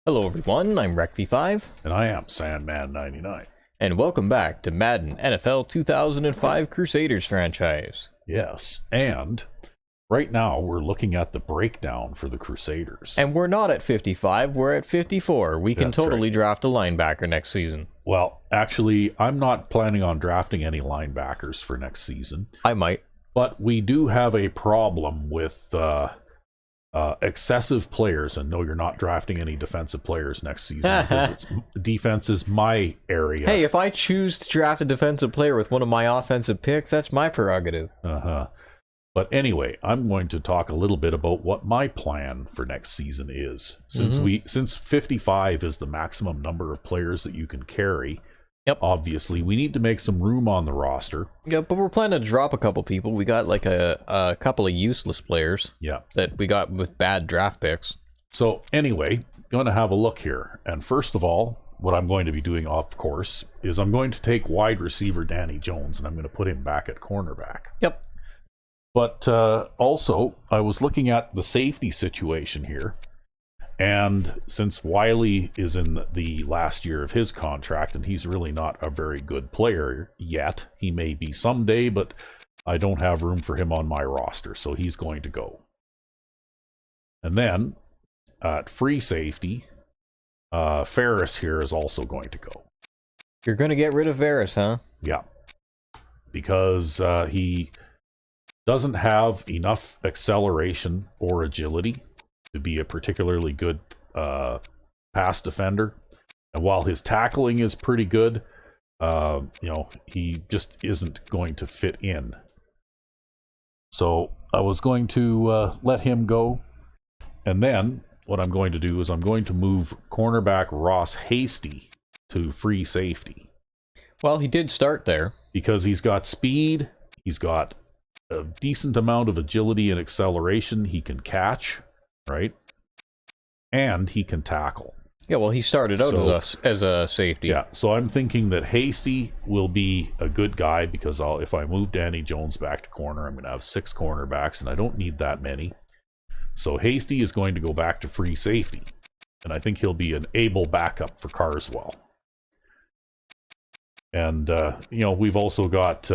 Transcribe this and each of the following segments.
Hello everyone, I'm RecV5, And I am Sandman99. and welcome back to Madden NFL 2005 Crusaders franchise. Yes, and right now we're looking at the breakdown for the Crusaders. And we're not at 55, we're at 54. We can That's totally right. draft a linebacker next season. Well, actually, I'm not planning on drafting any linebackers for next season, I might. but we do have a problem with excessive players. And no, you're not drafting any defensive players next season because defense is my area. Hey, if I choose to draft a defensive player with one of my offensive picks, that's my prerogative. But anyway, I'm going to talk a little bit about what my plan for next season is. Since 55 is the maximum number of players that you can carry. Yep. Obviously, we need to make some room on the roster. Yeah, but we're planning to drop a couple people. We got like a couple of useless players. Yeah. That we got with bad draft picks. So anyway, going to have a look here. And first of all, what I'm going to be doing, of course, is I'm going to take wide receiver Danny Jones and I'm going to put him back at cornerback. Yep. But also, I was looking at the safety situation here. And since Wiley is in the last year of his contract, and he's really not a very good player yet, he may be someday, but I don't have room for him on my roster, so he's going to go. And then, at free safety, Ferris here is also going to go. You're going to get rid of Varys, huh? Yeah. Because he doesn't have enough acceleration or agility to be a particularly good pass defender. And while his tackling is pretty good, he just isn't going to fit in. So I was going to let him go. And then what I'm going to do is I'm going to move cornerback Ross Hasty to free safety. Well, he did start there. Because he's got speed, he's got a decent amount of agility and acceleration, he can catch, right? And he can tackle. Yeah, well, he started out as a safety. Yeah, so I'm thinking that Hasty will be a good guy because if I move Danny Jones back to corner, I'm going to have 6 cornerbacks, and I don't need that many. So Hasty is going to go back to free safety, and I think he'll be an able backup for Carswell. And, we've also got,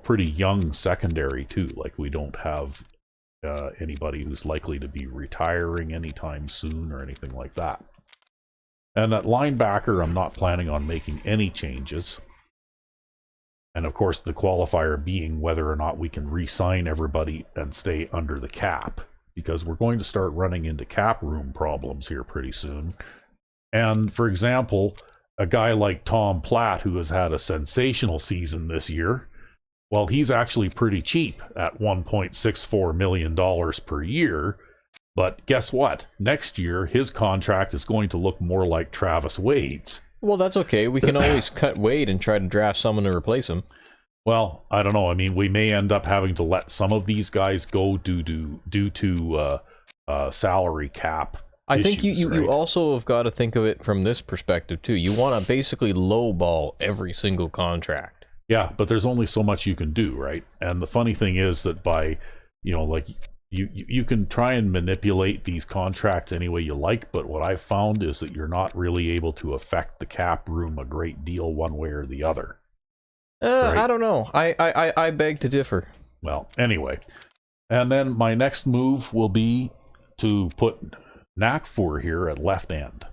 pretty young secondary, too. Like, we don't have anybody who's likely to be retiring anytime soon or anything like that. And at linebacker, I'm not planning on making any changes. And, of course, the qualifier being whether or not we can re-sign everybody and stay under the cap. Because we're going to start running into cap room problems here pretty soon. And, for example, a guy like Tom Platt, who has had a sensational season this year, well, he's actually pretty cheap at $1.64 million per year. But guess what? Next year, his contract is going to look more like Travis Wade's. Well, that's okay. We can always cut Wade and try to draft someone to replace him. Well, I don't know. I mean, we may end up having to let some of these guys go due to salary cap. I think issues, right? you also have got to think of it from this perspective, too. You want to basically lowball every single contract. Yeah, but there's only so much you can do, right? And the funny thing is that by, you can try and manipulate these contracts any way you like, but what I've found is that you're not really able to affect the cap room a great deal one way or the other. Right? I don't know. I beg to differ. Well, anyway. And then my next move will be to put Nakfur here at left end.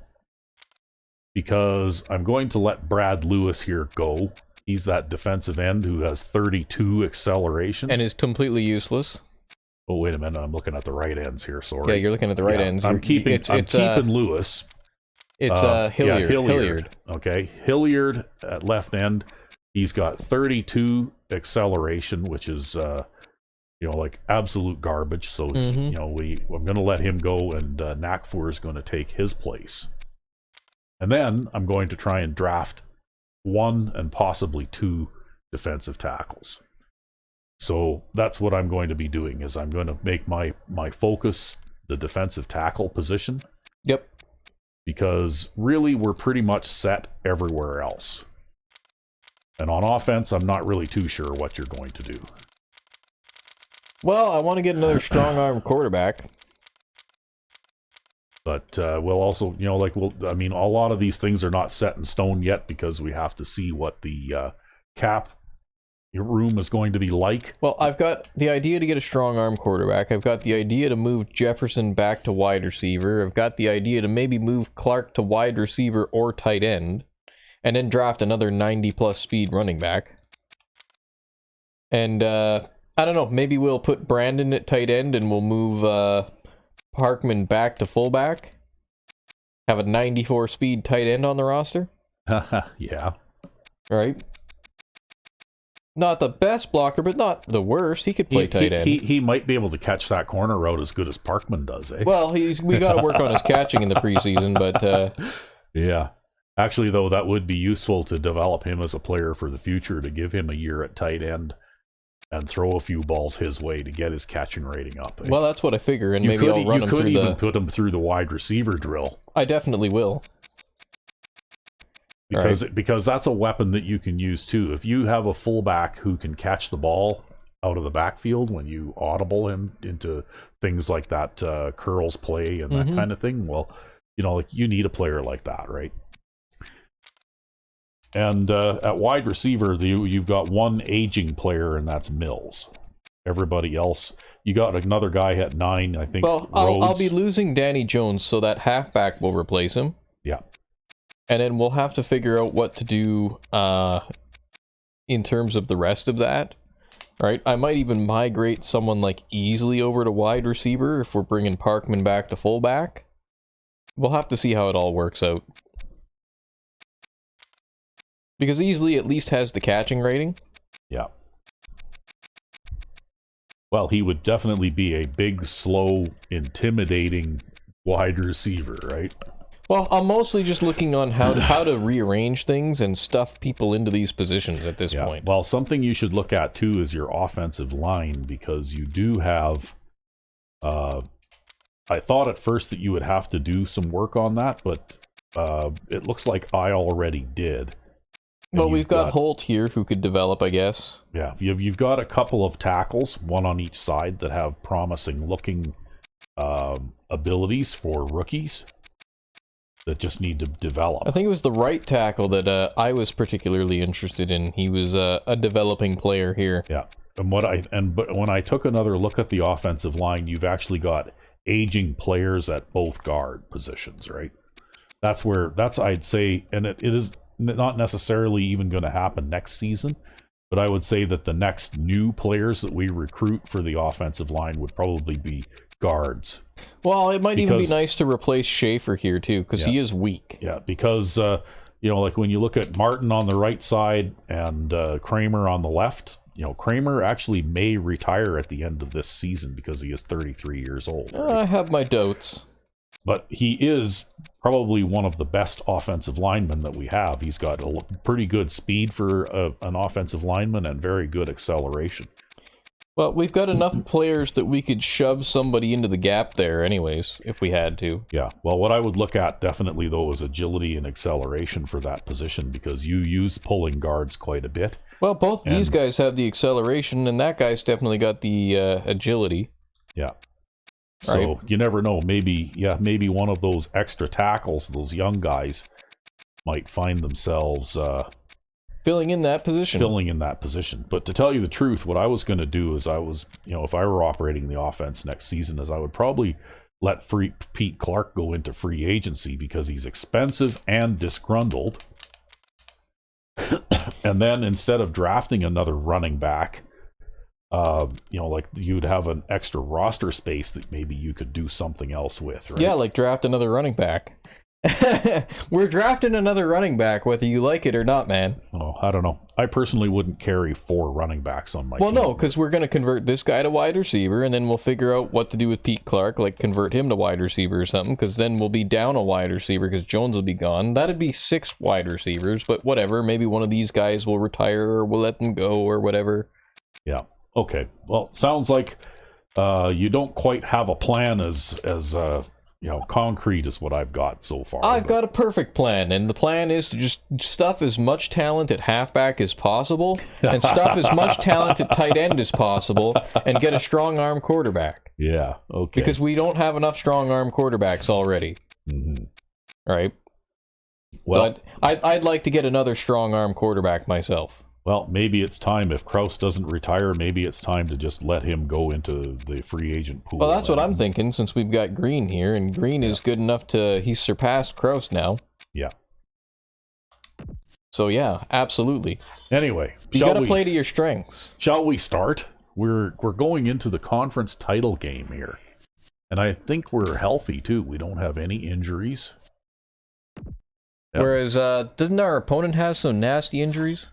Because I'm going to let Brad Lewis here go. He's that defensive end who has 32 acceleration. And is completely useless. Oh, wait a minute. I'm looking at the right ends here. Sorry. Yeah, you're looking at the right ends. I'm keeping Lewis. It's Hilliard. Hilliard. Okay. Hilliard at left end. He's got 32 acceleration, which is, like absolute garbage. So, I'm going to let him go, and Nakfur is going to take his place. And then I'm going to try and draft 1 and possibly 2 defensive tackles. So that's what I'm going to be doing, is I'm going to make my focus the defensive tackle position. Yep. Because really we're pretty much set everywhere else. And on offense, I'm not really too sure what you're going to do. Well, I want to get another strong arm quarterback. But we'll also, I mean, a lot of these things are not set in stone yet because we have to see what the cap room is going to be like. Well, I've got the idea to get a strong arm quarterback. I've got the idea to move Jefferson back to wide receiver. I've got the idea to maybe move Clark to wide receiver or tight end, and then draft another 90-plus speed running back. And, I don't know, maybe we'll put Brandon at tight end and we'll move Parkman back to fullback. Have a 94 speed tight end on the roster. Yeah. Right? Not the best blocker, but not the worst. He could play tight end. He might be able to catch that corner route as good as Parkman does, eh? Well, we got to work on his catching in the preseason, but... yeah. Actually, though, that would be useful to develop him as a player for the future, to give him a year at tight end and throw a few balls his way to get his catching rating up. Eh? Well, that's what I figure, and maybe I'll run him through You could even put him through the wide receiver drill. I definitely will. Because that's a weapon that you can use too. If you have a fullback who can catch the ball out of the backfield when you audible him into things like that curls play and that kind of thing, well, you need a player like that, right? And at wide receiver, you've got one aging player, and that's Mills. Everybody else, you got another guy at 9, I think. Well, I'll be losing Danny Jones, so that halfback will replace him. Yeah. And then we'll have to figure out what to do in terms of the rest of that, right? I might even migrate someone like Easley over to wide receiver if we're bringing Parkman back to fullback. We'll have to see how it all works out. Because Easley at least has the catching rating. Yeah. Well, he would definitely be a big, slow, intimidating wide receiver, right? Well, I'm mostly just looking on how to rearrange things and stuff people into these positions at this point. Well, something you should look at, too, is your offensive line, because you do have... I thought at first that you would have to do some work on that, but it looks like I already did. Well, we've got Holt here who could develop, I guess. Yeah, you've got a couple of tackles, one on each side, that have promising-looking abilities for rookies that just need to develop. I think it was the right tackle that I was particularly interested in. He was a developing player here. Yeah, but when I took another look at the offensive line, you've actually got aging players at both guard positions, right? That's I'd say, and it is not necessarily even going to happen next season, but I would say that the next new players that we recruit for the offensive line would probably be guards. Well, it might even be nice to replace Schaefer here too, because he is weak. Yeah, because like when you look at Martin on the right side and Kramer on the left, Kramer actually may retire at the end of this season because he is 33 years old. Right? I have my doubts. But he is probably one of the best offensive linemen that we have. He's got a pretty good speed for an offensive lineman and very good acceleration. Well, we've got enough players that we could shove somebody into the gap there anyways, if we had to. Yeah, well, what I would look at definitely, though, is agility and acceleration for that position, because you use pulling guards quite a bit. Well, both these guys have the acceleration, and that guy's definitely got the agility. Yeah. So you never know. Maybe one of those extra tackles, those young guys, might find themselves filling in that position. But to tell you the truth, what I was going to do is if I were operating the offense next season, is I would probably let Pete Clark go into free agency because he's expensive and disgruntled. And then instead of drafting another running back, like you'd have an extra roster space that maybe you could do something else with, right? Yeah, like draft another running back. We're drafting another running back, whether you like it or not, man. Oh, I don't know. I personally wouldn't carry 4 running backs on my team. Well, no, because we're going to convert this guy to wide receiver, and then we'll figure out what to do with Pete Clark, like convert him to wide receiver or something, because then we'll be down a wide receiver because Jones will be gone. That'd be 6 wide receivers, but whatever. Maybe one of these guys will retire, or we'll let them go, or whatever. Yeah. Okay. Well, sounds like you don't quite have a plan as concrete as what I've got so far. I've got a perfect plan, and the plan is to just stuff as much talent at halfback as possible, and stuff as much talent at tight end as possible, and get a strong arm quarterback. Yeah, okay. Because we don't have enough strong arm quarterbacks already. Mm-hmm. Right? Well, so I'd like to get another strong arm quarterback myself. Well, maybe it's time, if Kraus doesn't retire, maybe it's time to just let him go into the free agent pool. Well, that's what I'm thinking, since we've got Green here, and Green is good enough to... He's surpassed Kraus now. Yeah. So, yeah, absolutely. Anyway, you got to play to your strengths. Shall we start? We're going into the conference title game here. And I think we're healthy, too. We don't have any injuries. Yep. Whereas, doesn't our opponent have some nasty injuries?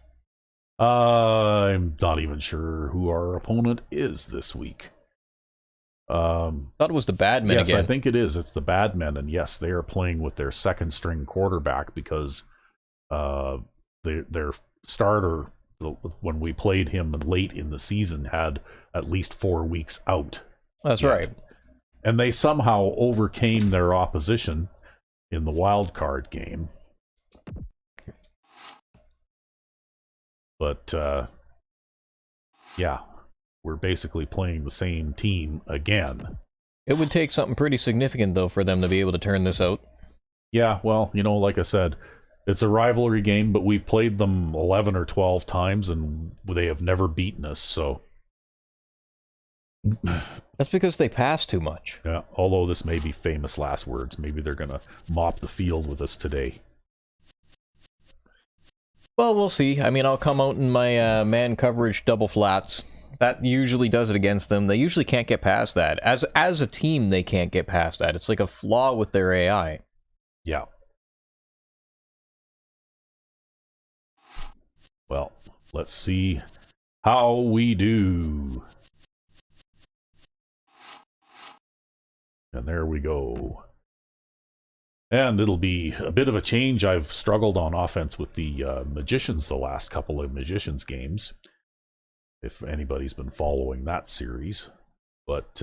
I'm not even sure who our opponent is this week. Thought it was the Badmen again. Yes, I think it is. It's the Badmen, and yes, they are playing with their second string quarterback because their starter, when we played him late in the season, had at least 4 weeks out. That's right. And they somehow overcame their opposition in the wild card game. But, yeah, we're basically playing the same team again. It would take something pretty significant, though, for them to be able to turn this out. Yeah, well, like I said, it's a rivalry game, but we've played them 11 or 12 times, and they have never beaten us, so... That's because they pass too much. Yeah, although this may be famous last words. Maybe they're going to mop the field with us today. Well, we'll see. I mean, I'll come out in my man coverage double flats. That usually does it against them. They usually can't get past that. As a team, they can't get past that. It's like a flaw with their AI. Yeah. Well, let's see how we do. And there we go. And it'll be a bit of a change. I've struggled on offense with the Magicians the last couple of Magicians games, if anybody's been following that series. But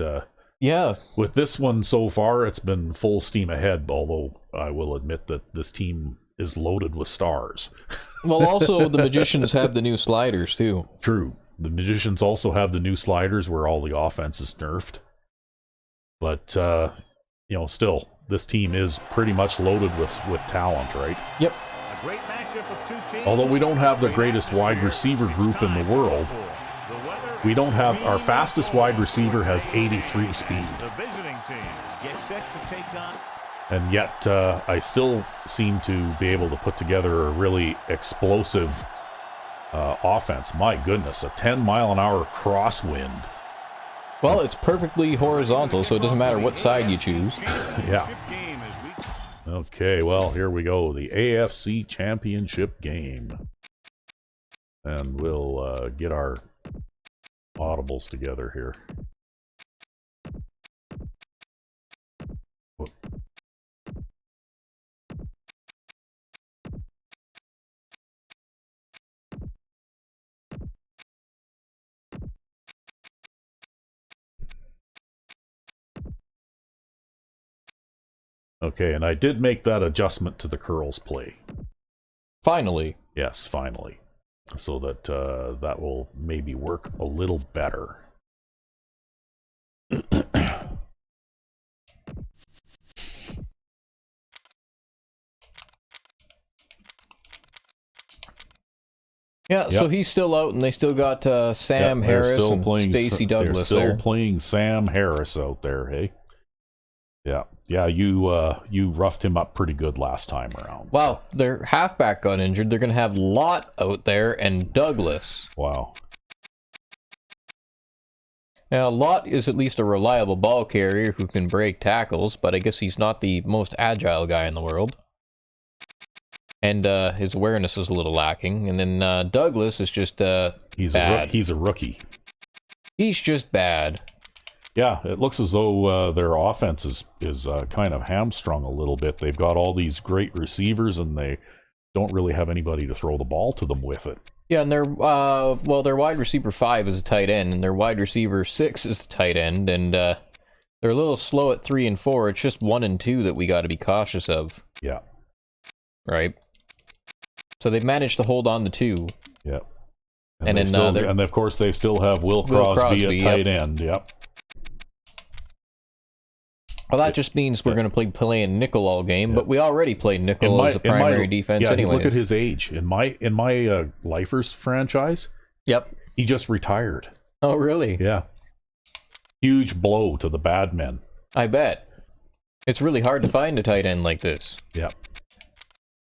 yeah, with this one so far, it's been full steam ahead, although I will admit that this team is loaded with stars. Well, also, the Magicians have the new sliders, too. True. The Magicians also have the new sliders where all the offense is nerfed. But, still, this team is pretty much loaded with talent, right? Yep. A great matchup of two teams. Although we don't have the greatest wide receiver group in the world, we don't have... Our fastest wide receiver has 83 speed. The visiting team gets set to take on. And yet, I still seem to be able to put together a really explosive offense. My goodness, a 10-mile-an-hour crosswind. Well, it's perfectly horizontal, so it doesn't matter what side you choose. Yeah. Okay, well, here we go. The AFC Championship game. And we'll get our audibles together here. Whoop. Okay, and I did make that adjustment to the curls play. Finally. Yes, finally. So that that will maybe work a little better. Yeah, so he's still out, and they still got Sam Harris and Stacey Douglas there. They're still playing Sam Harris out there, hey? Yeah, you roughed him up pretty good last time around. Wow, their halfback got injured. They're going to have Lott out there and Douglas. Wow. Now, Lott is at least a reliable ball carrier who can break tackles, but I guess he's not the most agile guy in the world. And his awareness is a little lacking. And then Douglas is just bad. He's a rookie. He's just bad. Yeah, it looks as though their offense is kind of hamstrung a little bit. They've got all these great receivers, and they don't really have anybody to throw the ball to them with it. Yeah, and their wide receiver 5 is a tight end, and their wide receiver 6 is a tight end, and they're a little slow at 3 and 4. It's just 1 and 2 that we got to be cautious of. Yeah. Right. So they've managed to hold on to 2. Yeah. And then and of course they still have Will Crosby at tight end. Yep. Well, that just means we're going to play in nickel all game, but we already played nickel as a primary defense anyway. Look at his age. In my Lifers franchise, yep, he just retired. Oh, really? Yeah. Huge blow to the Badmen. I bet. It's really hard to find a tight end like this. Yeah.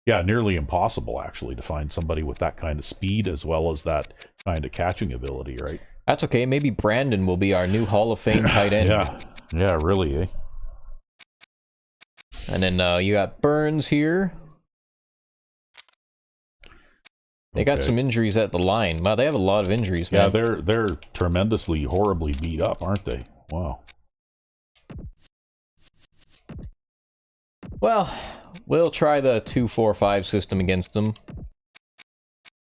Yeah, nearly impossible, actually, to find somebody with that kind of speed as well as that kind of catching ability, right? That's okay. Maybe Brandon will be our new Hall of Fame tight end. Yeah, really, eh? And then you got Burns here. They got some injuries at the line. Wow, they have a lot of injuries, man. Yeah, they're tremendously, horribly beat up, aren't they? Wow. Well, we'll try the 2-4-5 system against them.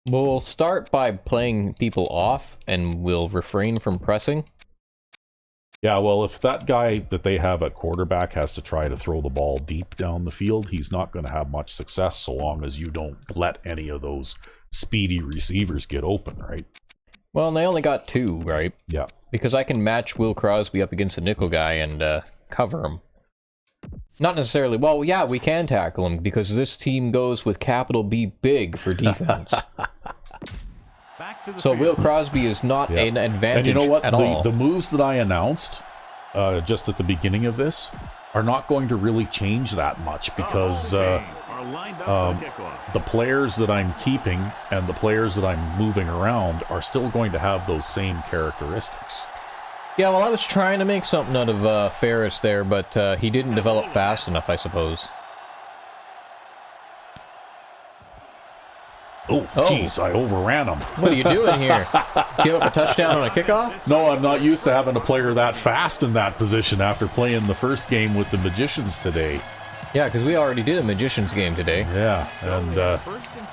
We'll start by playing people off, and we'll refrain from pressing. Yeah, well, if that guy that they have at quarterback has to try to throw the ball deep down the field, he's not going to have much success so long as you don't let any of those speedy receivers get open, right? Well, and they only got 2, right? Yeah. Because I can match Will Crosby up against a nickel guy and cover him. Not necessarily. Well, yeah, we can tackle him because this team goes with capital B big for defense. So Will Crosby is not an advantage and you know what? At all. The moves that I announced just at the beginning of this are not going to really change that much because the players that I'm keeping and the players that I'm moving around are still going to have those same characteristics. Yeah, well, I was trying to make something out of Ferris there, but he didn't develop fast enough, I suppose. Oh, jeez, I overran him. What are you doing here? Give up a touchdown on a kickoff? No, I'm not used to having a player that fast in that position after playing the first game with the Magicians today. Yeah, because we already did a Magicians game today. Yeah, and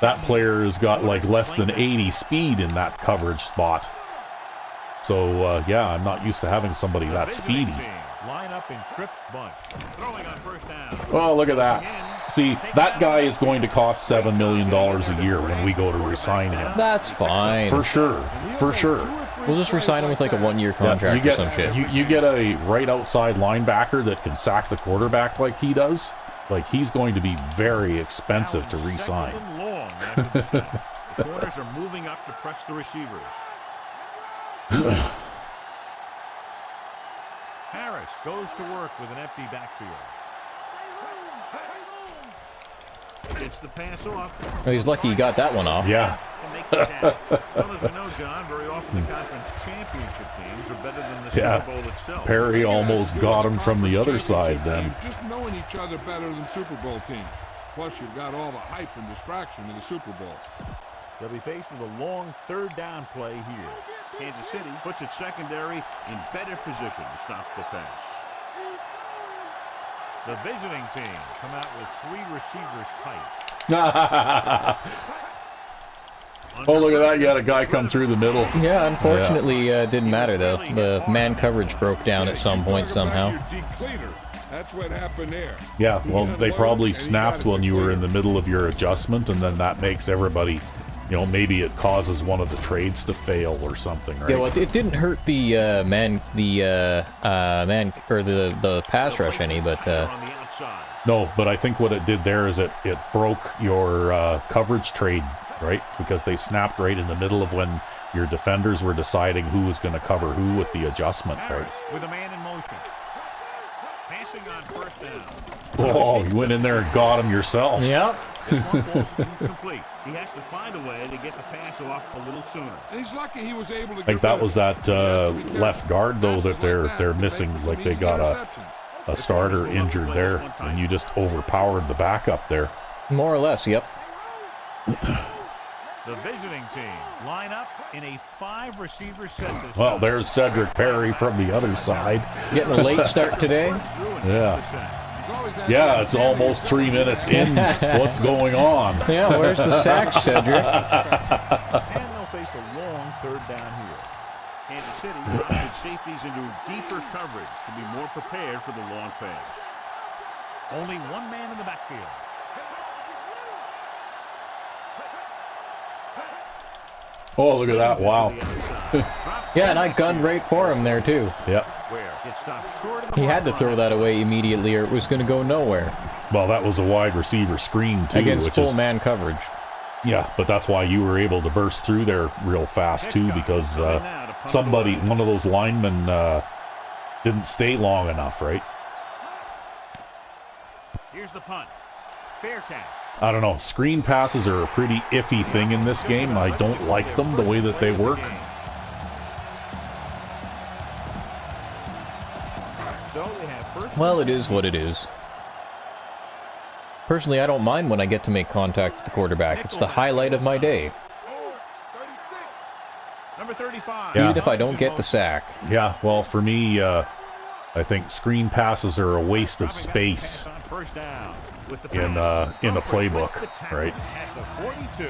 that player has got like less than 80 speed in that coverage spot. So, yeah, I'm not used to having somebody that speedy. Line up in trips bunch. Throwing on first down. Oh, look at that. See, that guy is going to cost $7 million a year when we go to resign him. That's fine. For sure. For sure. We'll just resign him with like a 1-year contract or some shit. You get a right outside linebacker that can sack the quarterback like he does. Like, he's going to be very expensive to resign. The corners are moving up to press the receivers. Harris goes to work with an empty backfield. Gets the pass off. Well, he's lucky he got that one off. Yeah. Well, as we know, John, very often the conference championship games are better than the Super Bowl itself. Perry almost got him from the other side then. Just knowing each other better than Super Bowl teams. Plus, you've got all the hype and distraction in the Super Bowl. They'll be faced with a long third down play here. Kansas City puts its secondary in better position to stop the pass. The visiting team come out with 3 receivers tight. Oh, look at that. You had a guy come through the middle. Yeah, unfortunately, didn't matter, though. The man coverage broke down at some point somehow. That's what happened there. Yeah, well, they probably snapped when you were in the middle of your adjustment, and then that makes everybody... You know, maybe it causes one of the trades to fail or something, right? Yeah, well, it didn't hurt the pass rush any, but no. But I think what it did there is it broke your coverage trade, right? Because they snapped right in the middle of when your defenders were deciding who was going to cover who with the adjustment, right? With a man in motion, passing on first down. Oh, you went in there and got him yourself. Yep. This one ball's incomplete. He has to find a way to get the pass off a little sooner. And he's lucky he was able to. I think that was that left guard though that they're missing. Like they got a starter injured there, and you just overpowered the backup there. More or less, yep. The visiting team line up in a 5-receiver set. Well, there's Cedric Perry from the other side. Getting a late start today. Yeah. Yeah, it's almost 3 minutes in. What's going on? Yeah, where's the sack, Cedric? And they'll face a long third down here. Kansas City runs its safeties into deeper coverage to be more prepared for the long pass. Only one man in the backfield. Oh, look at that. Wow. Yeah, and I gunned right for him there, too. Yep. Where It stopped short of the He had to mark throw line. that away immediately or it was going to go nowhere. Well, that was a wide receiver screen, too. Against which full is, man coverage. yeah, but that's why you were able to burst through there real fast, too, because somebody, one of those linemen, didn't stay long enough, right? Here's the punt. Fair catch. I don't know. Screen passes are a pretty iffy thing in this game. I don't like them the way that they work. So they have first. Well, it is what it is. Personally, I don't mind when I get to make contact with the quarterback. It's the highlight of my day. Number 35. Yeah. Even if I don't get the sack. Yeah, well, for me, I think screen passes are a waste of space On first down with the in pass. a playbook, Breaks the tackle right? At the 42.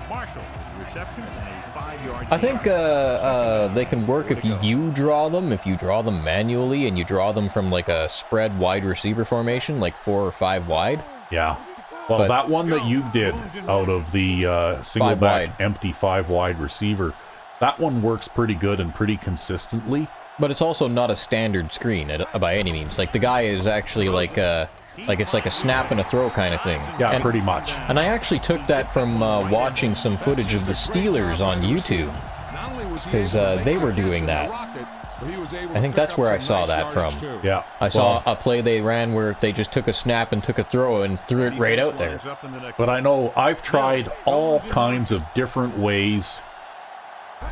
Marshall, reception and a 5-yard. I think they can work if you draw them, if you draw them manually and you draw them from like a spread wide receiver formation, like 4 or 5 wide. Yeah. Well, But- that one that you did out of the single 5 back wide. empty 5 wide receiver, that one works pretty good and pretty consistently. But it's also not a standard screen by any means. Like the guy is actually like it's like a snap and a throw kind of thing. Yeah, and, pretty much. And I actually took that from watching some footage of the Steelers on YouTube. Because they were doing that. I think that's where I saw that from. Yeah. I saw a play they ran where they just took a snap and took a throw and threw it right out there. But I know I've tried all kinds of different ways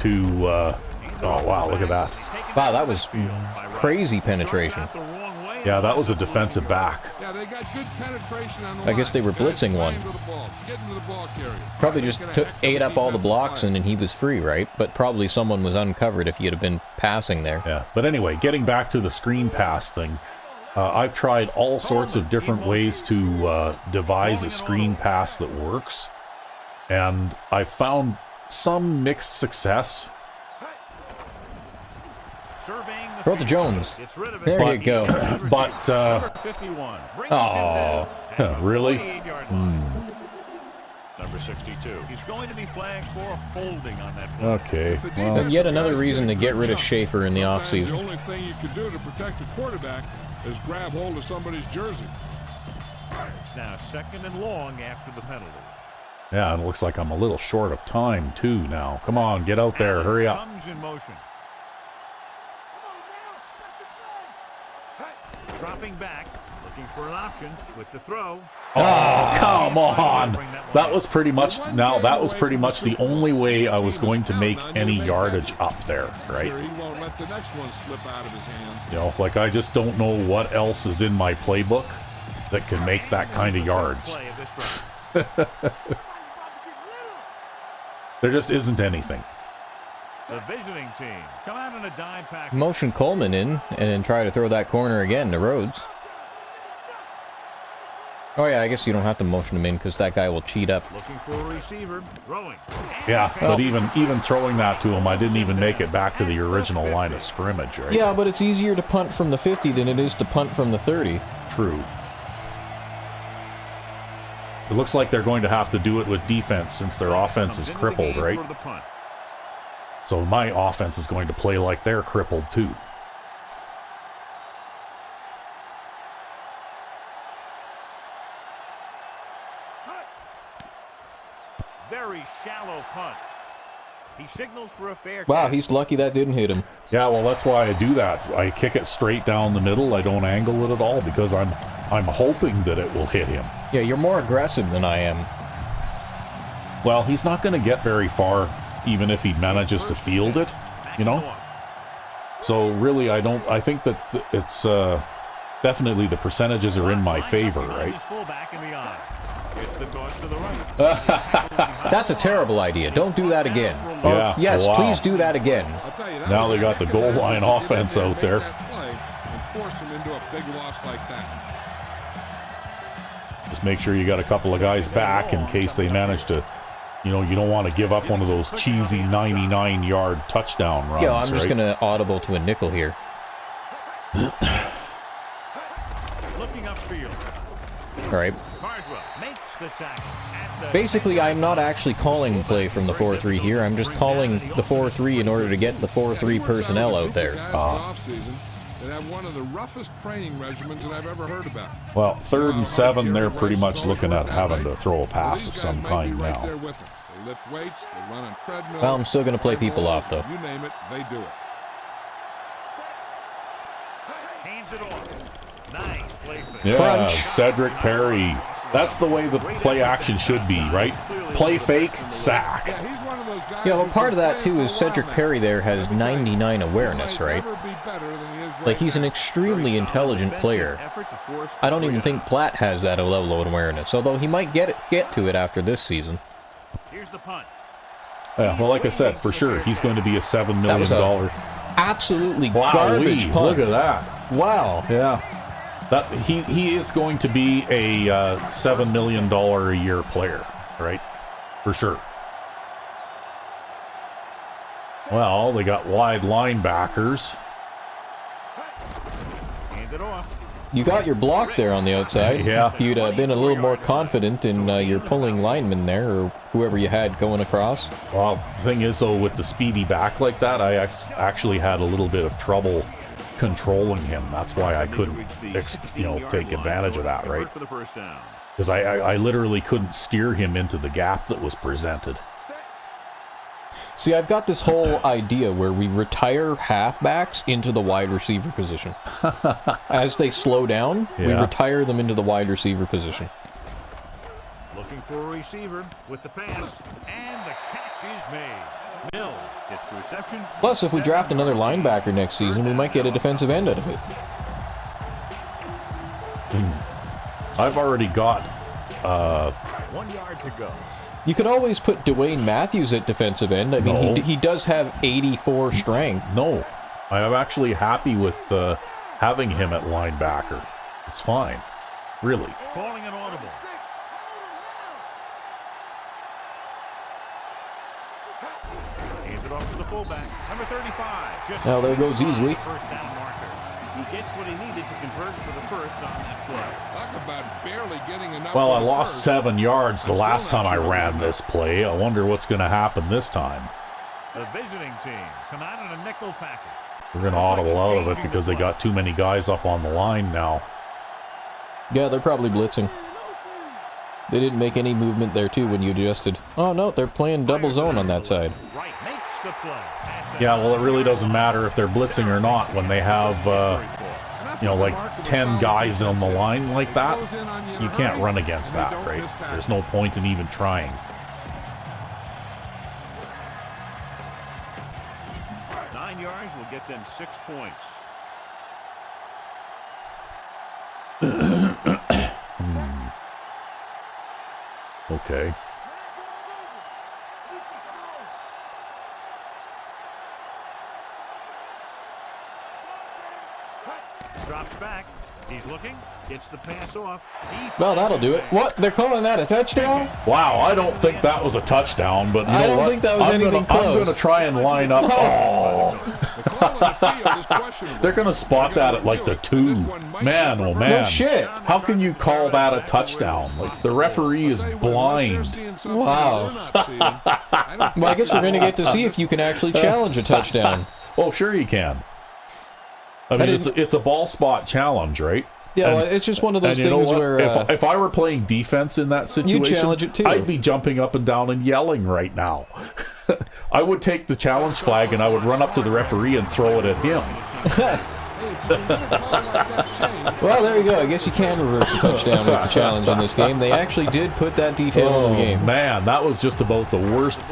to... oh, wow, look at that. Wow, that was crazy penetration. Yeah, that was a defensive back. Yeah, they got good penetration on the I guess they were blitzing one. Probably just ate up all the blocks and then he was free, right? But probably someone was uncovered if you'd have been passing there. Yeah, but anyway, getting back to the screen pass thing, I've tried all sorts of different ways to devise a screen pass that works, and I've found some mixed success. Throw it to Jones. There you go. But, Oh, really? Number 62. He's going to be flagged for holding on that play. Okay, well, and yet another reason to get rid of Schaefer in the The offseason. only thing you can do to protect the quarterback is grab hold of somebody's jersey. It's now 2nd and long after the penalty. yeah, and it looks like I'm a little short of time, too, now. Come on, get out there, hurry up. Comes in motion. Dropping back, looking for an option with the throw. Oh, come on! That was pretty much the only way I was going to make any yardage up there, right? He won't let the next one slip out of his hand. You know, like I just don't know what else is in my playbook that can make that kind of yards. Play of this drive. There just isn't anything. The visiting team come out in a dime pack. Motion Coleman in and then try to throw that corner again to Rhodes. Oh yeah, I guess you don't have to motion him in because that guy will cheat up. Looking for a receiver, throwing. Yeah, but even throwing that to him, I didn't even make it back to the original line of scrimmage, right? Yeah, but it's easier to punt from the 50 than it is to punt from the 30. True. It looks like they're going to have to do it with defense since their offense is crippled, right? For the punt. So my offense is going to play like they're crippled too. Very shallow punt. He signals for a fair Wow, catch. he's lucky that didn't hit him. Yeah, well, that's why I do that. I kick it straight down the middle. I don't angle it at all because I'm hoping that it will hit him. Yeah, you're more aggressive than I am. Well, he's not going to get very far, even if he manages to field it, you know? So really, I think that it's definitely the percentages are in my favor, right? Fullback in the eye. It's the toss to the right. That's a terrible idea. Don't do that again. Yeah, Yes, wow. please do that again. I'll tell you that Now was they got the a goal good line idea. offense They out there. make that play and force him into a big loss like that. Just make sure you got a couple of guys back in case they manage to, you know, you don't want to give up one of those cheesy 99-yard touchdown runs, Yeah, I'm just right? going to audible to a nickel here. Looking upfield. All right. Carswell makes the tackle. At the Basically, I'm not actually calling play from the 4-3 here. I'm just calling the 4-3 in order to get the 4-3 personnel out there. Guys in the offseason, that have one of the roughest training regimens that I've ever heard about. Well, 3rd and 7, they're pretty much looking at having to throw a pass of some kind now. They lift weights, they run on treadmills. Well, I'm still going to play people off, though. You name it, they do it. Hands it off. Nice play fake. Yeah, Crunch. Cedric Perry. That's the way the play action should be, right? Play fake, sack. Yeah, he's one of those guys Yeah, well, who part of can that, play too, for is a Cedric while Perry now. there has 99 awareness, He might right? never be better than he is right Like, he's an now. extremely intelligent player. I don't even think Platt has that level of awareness, although he might get to it after this season. Here's the punt. Yeah, well, like I said, for sure, he's going to be a $7 That was million. Absolutely Wow, garbage punt. look at that. Wow. Yeah. That he is going to be a $7 million a year player, right? For sure. Well, they got wide linebackers. Hand it off. You got your block there on the outside. Yeah. If you'd been a little more confident in your pulling lineman there, or whoever you had going across. Well, the thing is, though, with the speedy back like that, I actually had a little bit of trouble controlling him. That's why I couldn't, take advantage of that, right? For the first down. Because I literally couldn't steer him into the gap that was presented. See, I've got this whole idea where we retire halfbacks into the wide receiver position. As they slow down, we Yeah. retire them into the wide receiver position. Looking for a receiver with the pass, and the catch is made. Mills gets the reception. Plus, if we draft another linebacker next season, we might get a defensive end out of it. I've already got 1 yard to go. You could always put Dwayne Matthews at defensive end. I mean, No. he does have 84 strength. No, I am actually happy with having him at linebacker. It's fine, really. Calling an audible. Hands it off to the fullback, number 35. Just Well, there goes easily. First down marker. He gets what he needed to convert for the first on that play. Talk about barely getting enough. Well, I on lost first. 7 yards the last time I ran this play. I wonder what's going to happen this time. The visiting team come out in a nickel package. We're going to audible out of it because they got too many guys up on the line now. Yeah, they're probably blitzing. They didn't make any movement there, too, when you adjusted. Oh, no, they're playing double zone on that side. Right, makes the play. Yeah, well, it really doesn't matter if they're blitzing or not when they have, like 10 guys on the line like that. You can't run against that, right? There's no point in even trying. 9 yards will get them 6 points. Okay. Drops back. He's looking. Gets the pass off. Well, that'll do it. What? They're calling that a touchdown? Wow, I don't think that was a touchdown, but you I know don't what? think that was anything I'm close. going to try and line up. Oh, The call on the field is questionable. they're going to spot that at like the 2. Man, oh man. No shit. How can you call that a touchdown? Like the referee is blind. Wow. Well, I guess we're going to get to see if you can actually challenge a touchdown. Oh, sure you can. I mean, it's a ball spot challenge, right? Yeah, well, it's just one of those And you know things what? where... if I were playing defense in that situation, challenge it too. I'd be jumping up and down and yelling right now. I would take the challenge flag and I would run up to the referee and throw it at him. Well, there you go. I guess you can reverse the touchdown with the challenge in this game. They actually did put that detail in the game. Man, that was just about the worst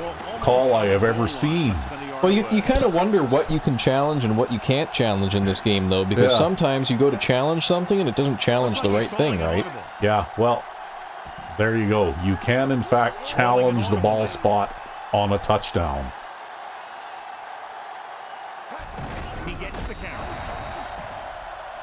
call I have ever seen. Well, you kind of wonder what you can challenge and what you can't challenge in this game, though, because sometimes you go to challenge something and it doesn't challenge the right thing, right? Yeah, well, there you go. You can, in fact, challenge the ball spot on a touchdown. He gets the carry.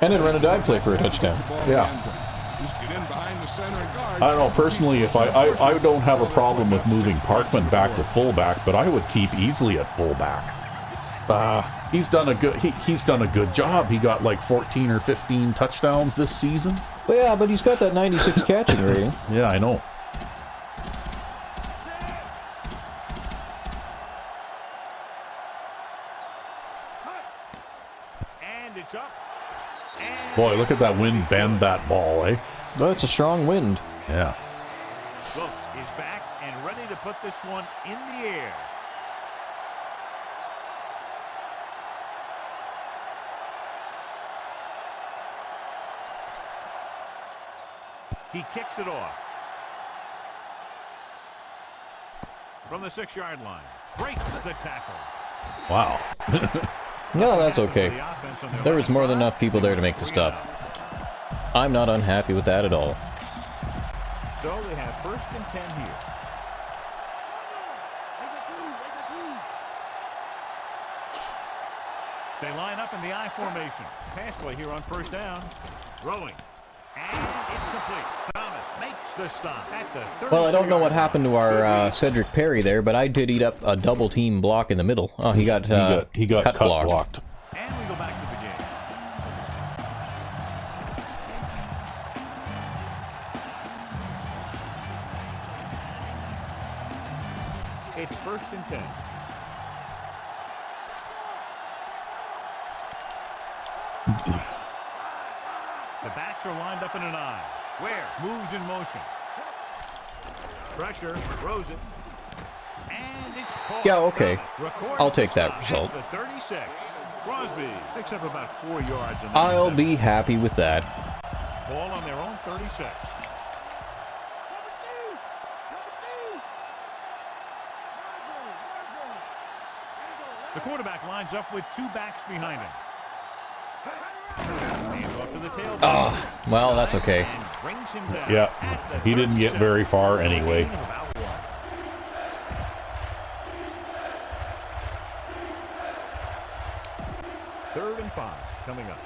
And then run a dive play for a touchdown. Yeah. Just get in behind the center and guard. I don't know, personally, if I don't have a problem with moving Parkman back to fullback, but I would keep easily at fullback. He's done a good job. He got like 14 or 15 touchdowns this season. Well, yeah, but he's got that 96 catching rating. Yeah, I know. And it's up. Boy, look at that wind bend that ball, eh? Oh, it's a strong wind. Yeah. Look, is back and ready to put this one in the air. He kicks it off. From the 6-yard line. Breaks the tackle. Wow. No, that's okay. There was more than enough people there to make the stop. I'm not unhappy with that at all. So they have 1st and 10 here. They line up in the I formation. Pass play here on 1st down. Throwing. And it's complete. Thomas makes the stop at the 30. Well, I don't know what happened to our Cedric Perry there, but I did eat up a double team block in the middle. Oh, he got cut blocked. And we go back to the game. It's 1st and 10. The backs are lined up in an I. Ware moves in motion. Pressure, throws it. And it's caught. Yeah, okay. Records I'll take the that stop result. at the 36. Crosby picks up about 4 yards. On the I'll interception. be happy with that. Ball on their own 36. The quarterback lines up with 2 backs behind him. Hands off to the tailback. Oh, well, that's okay. And brings him down Yeah, at the he didn't get 37. very far anyway. About 1. Third and 5 coming up.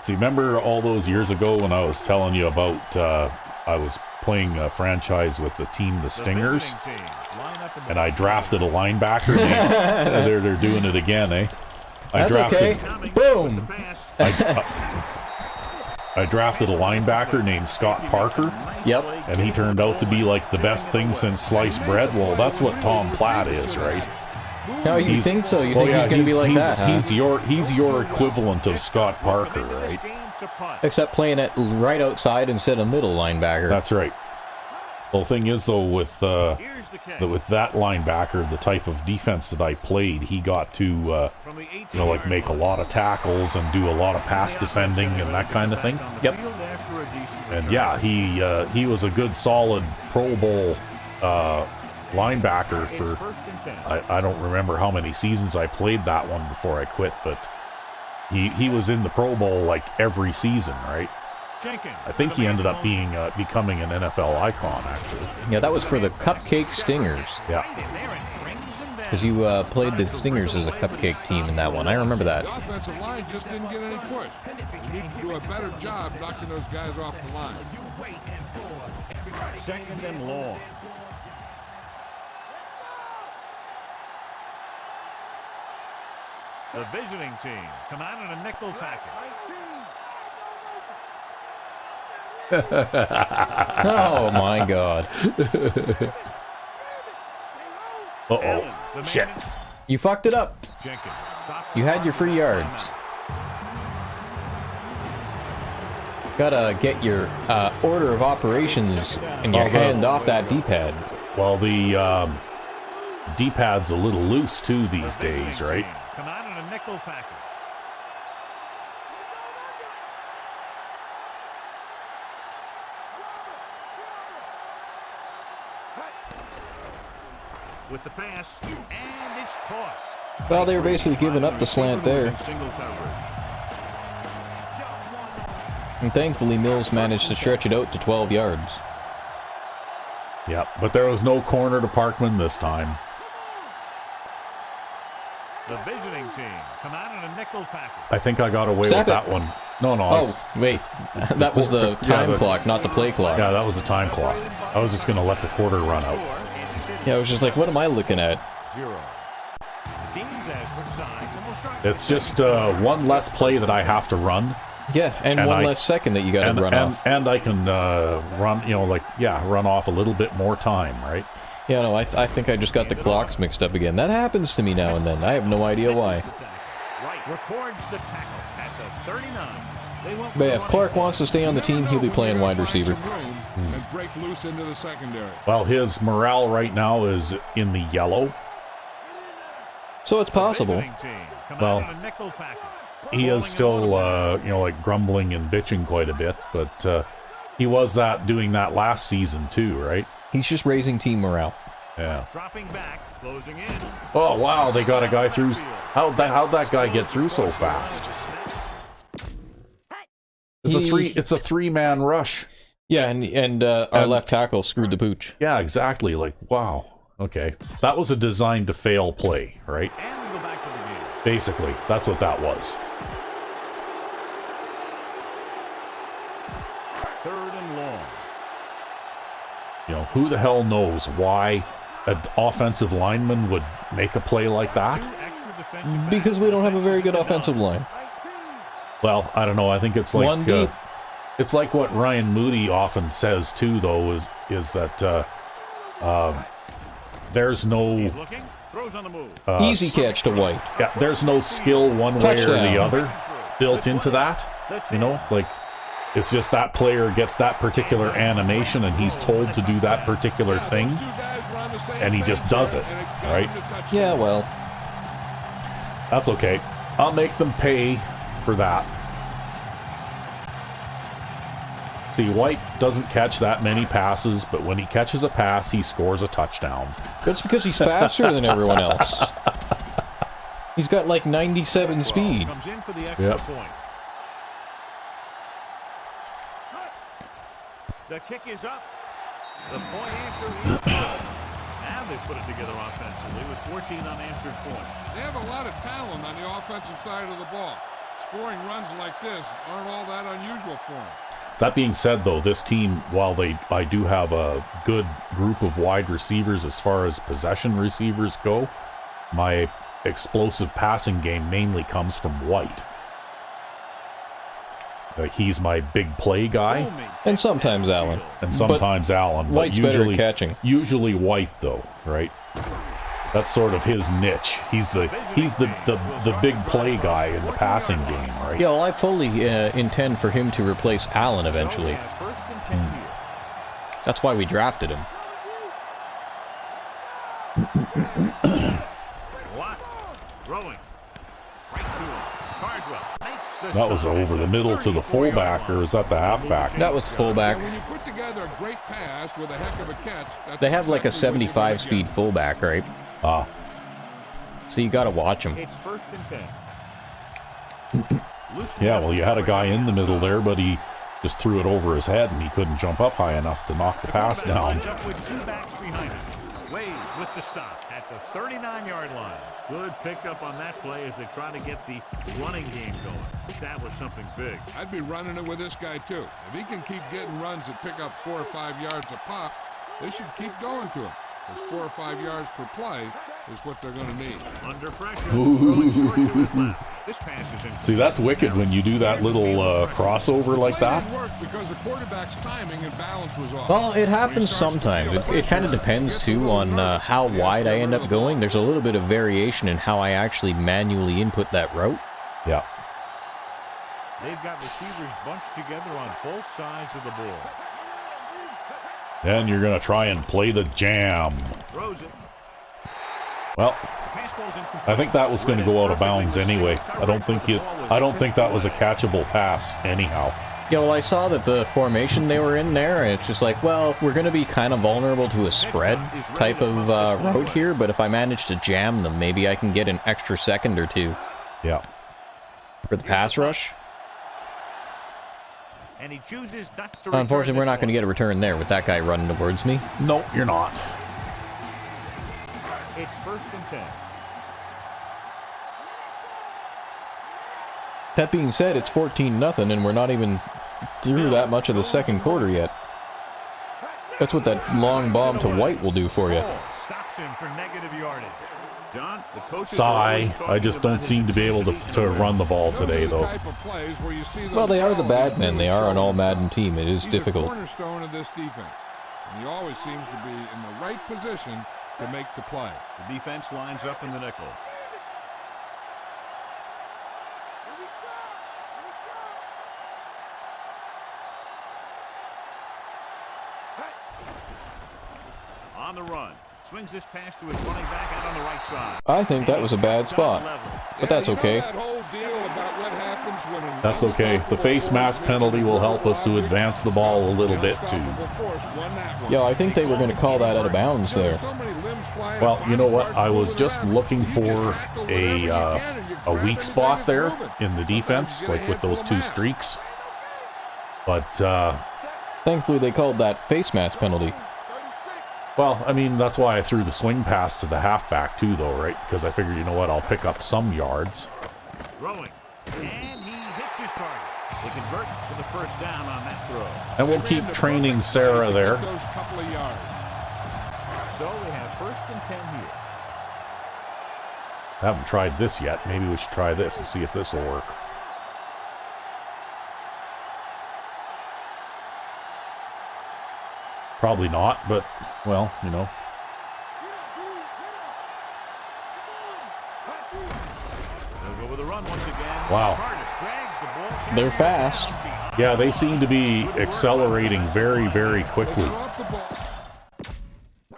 See, remember all those years ago when I was telling you about I was playing a franchise with the team, the Stingers, visiting team line up in the and I drafted a linabacker. They're doing it again, eh? That's okay. Boom. I drafted a linebacker named Scott Parker, Yep. and he turned out to be like the best thing since sliced bread. Well, that's what Tom Platt is, right? No, you think so? You think yeah, he's going to be like that, huh? He's your equivalent of Scott Parker, right? Except playing it right outside instead of middle linebacker. That's right. Well, the thing is, though, with that linebacker, the type of defense that I played, he got to, like make a lot of tackles and do a lot of pass defending and that kind of thing. Yep. And yeah, he was a good, solid Pro Bowl linebacker for, I don't remember how many seasons I played that one before I quit, but he was in the Pro Bowl like every season, right? I think he ended up becoming an NFL icon, actually. Yeah, that was for the Cupcake Stingers. Yeah. Because you played the Stingers as a cupcake team in that one. I remember that. The offensive line just didn't get any push. You need to do a better job knocking those guys off the line. 2nd and long. The visiting team come out in a nickel package. Oh, my God. Uh-oh. Shit. You fucked it up. You had your free yards. Gotta get your order of operations and your hand off that D-pad. Well, the D-pad's a little loose, too, these days, right? Come out in a nickel package. With the pass, and it's caught. Well, they were basically giving up the slant there. Single coverage. And thankfully, Mills managed to stretch it out to 12 yards. Yep, but there was no corner to Parkman this time. The visiting team come out in a nickel package. I think I got away Stop with it. that one. No, Oh, wait. That was the time clock, not the play clock. Yeah, that was the time clock. I was just going to let the quarter run out. Yeah, I was just like, what am I looking at? 0. Teams ask for signs, and we'll start. It's just one less play that I have to run. Yeah, and one less second that you got to run off. And I can run, run off a little bit more time, right? Yeah, no, I think I just got the clocks mixed up again. That happens to me now and then. I have no idea why. Right, records the tackle at the 39. But yeah, if Clark wants to stay on the team, he'll be playing wide receiver. And break loose into the secondary. Well, his morale right now is in the yellow. So it's possible. Well, he is still, like grumbling and bitching quite a bit, but he was doing that last season too, right? He's just raising team morale. Yeah. Dropping back, closing in. Oh wow, they got a guy through. How'd that guy get through so fast? It's a three-man rush. Yeah, and our left tackle screwed the pooch. Yeah, exactly. Like, wow. Okay, that was a designed to fail play, right? And we go back to the game. Basically, that's what that was. Third and long. You know, who the hell knows why an offensive lineman would make a play like that? Because we don't have a very good offensive line. Well, I don't know. I think it's like One deep. it's like what Ryan Moody often says too, though, is that there's no He's looking, throws on the move. Easy catch to White. Yeah, there's no skill one way or Touchdown. the other built into that. You know, like it's just that player gets that particular animation and he's told to do that particular thing, and he just does it, right? Yeah, well, That's okay. I'll make them pay for that. See, White doesn't catch that many passes, but when he catches a pass, he scores a touchdown. that's because he's faster than everyone else. He's got like 97 speed. Comes in for the extra point. The kick is up. The point answer is good. Now they put it together offensively with 14 unanswered points. They have a lot of talent on the offensive side of the ball. Scoring runs like this aren't all that unusual for them. That being said, though, this team, while I do have a good group of wide receivers as far as possession receivers go, my explosive passing game mainly comes from White. He's my big play guy. And sometimes Allen. And sometimes Allen. But White's better at catching. Usually White, though, right? That's sort of his niche. He's the big play guy in the passing game, right? Yeah, well, I fully intend for him to replace Allen eventually. That's why we drafted him. Rolling. Right to him. Carswell. That was over the middle to the fullback, or was that the halfback? That was fullback. When you put together a great pass with a heck of a catch, that's They have like a exactly what you're 75 speed gonna fullback, right? Ah, So you gotta watch him. It's first and 10. yeah, well, you had a guy in the middle there, but he just threw it over his head, and he couldn't jump up high enough to knock the pass down. Lines up with two backs behind him. Wade with the stop at the 39-yard line. Good pickup on that play as they try to get the running game going. Establish something big. I'd be running it with this guy too. If he can keep getting runs that pick up 4 or 5 yards a pop, they should keep going to him. Because 4 or 5 yards per play is what they're going to need. Under pressure. Throwing short to his left. This pass is in. See, that's wicked when you do that little crossover like that. It worked because the quarterback's timing and balance was off. Well, it happens sometimes. It kind of depends, too, on how wide I end up going. There's a little bit of variation in how I actually manually input that route. Yeah. They've got receivers bunched together on both sides of the ball. Then you're going to try and play the jam. Throws it. Well, Pass ball's incomplete. I think that was going to go out of bounds anyway. I don't think that was a catchable pass anyhow. Yeah, well, I saw that the formation they were in there, and it's just like, well, we're going to be kind of vulnerable to a spread type of route here, but if I manage to jam them, maybe I can get an extra second or two Yeah. for the pass rush. And he chooses not to Unfortunately, we're return not going to this get a return there with that guy running towards me. No, you're not. one. It's first and 10. That being said, it's 14-0, and we're not even through that much of the second quarter yet. That's what that long bomb to White will do for you. Stops him for negative yardage. John, the coach is Sigh. always I talking just about don't his seem to be able to run the ball today, though. Well, they are the Badmen. They are an all-Madden team. It is He's difficult. a cornerstone of this defense, and he always seems to be in the right position to make the play. The defense lines up in the nickel. On the run. Swings this pass to his running back out on the right side. I think that was a bad spot, but that's okay. That's okay. The face mask penalty will help us to advance the ball a little bit too. Yeah, I think they were going to call that out of bounds there. Well, you know what? I was just looking for a weak spot there in the defense, like with those two streaks. But Thankfully, they called that face mask penalty. well, I mean, that's why I threw the swing pass to the halfback too, though, right? Because I figured, you know what? I'll pick up some yards. Throwing. And he hits his target. They convert to the first down on that throw. And we'll keep training Sarah there. So we have 1st and 10 here. I haven't tried this yet. Maybe we should try this and see if this will work. Probably not, but, well, you know. They'll go with a run once again. Wow. They're fast. Yeah, they seem to be accelerating very, very quickly.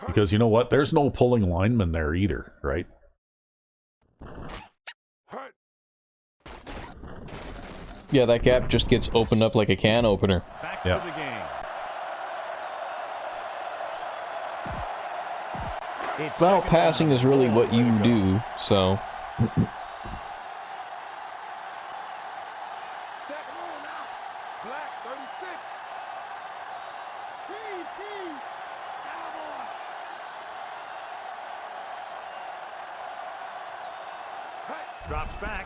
Because you know what? There's no pulling lineman there either, right? Yeah, that gap just gets opened up like a can opener. Back Yeah. to the game. It's Well, second passing down. is really what you do, so... Drops back.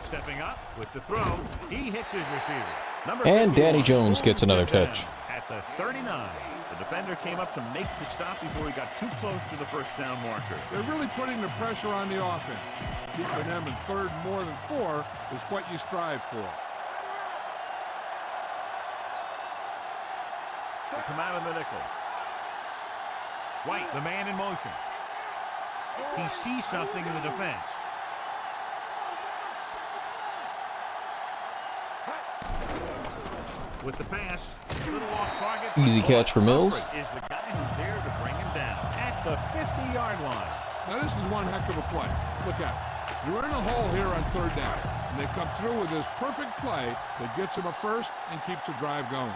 Stepping up with the throw. He hits his receiver. Number And 50, Danny Jones gets another touch. At the 39. The defender came up to make the stop before he got too close to the first down marker. They're really putting the pressure on the offense. Keeping them in 3rd more than 4 is what you strive for. They come out of the nickel. White, the man in motion. He sees something in the defense. With the pass, little off target. Easy catch for Mills. Is the guy who's there to bring him down at the 50-yard line. Now this is one heck of a play. Look at it. You're in a hole here on 3rd down, and they come through with this perfect play that gets them a first and keeps the drive going.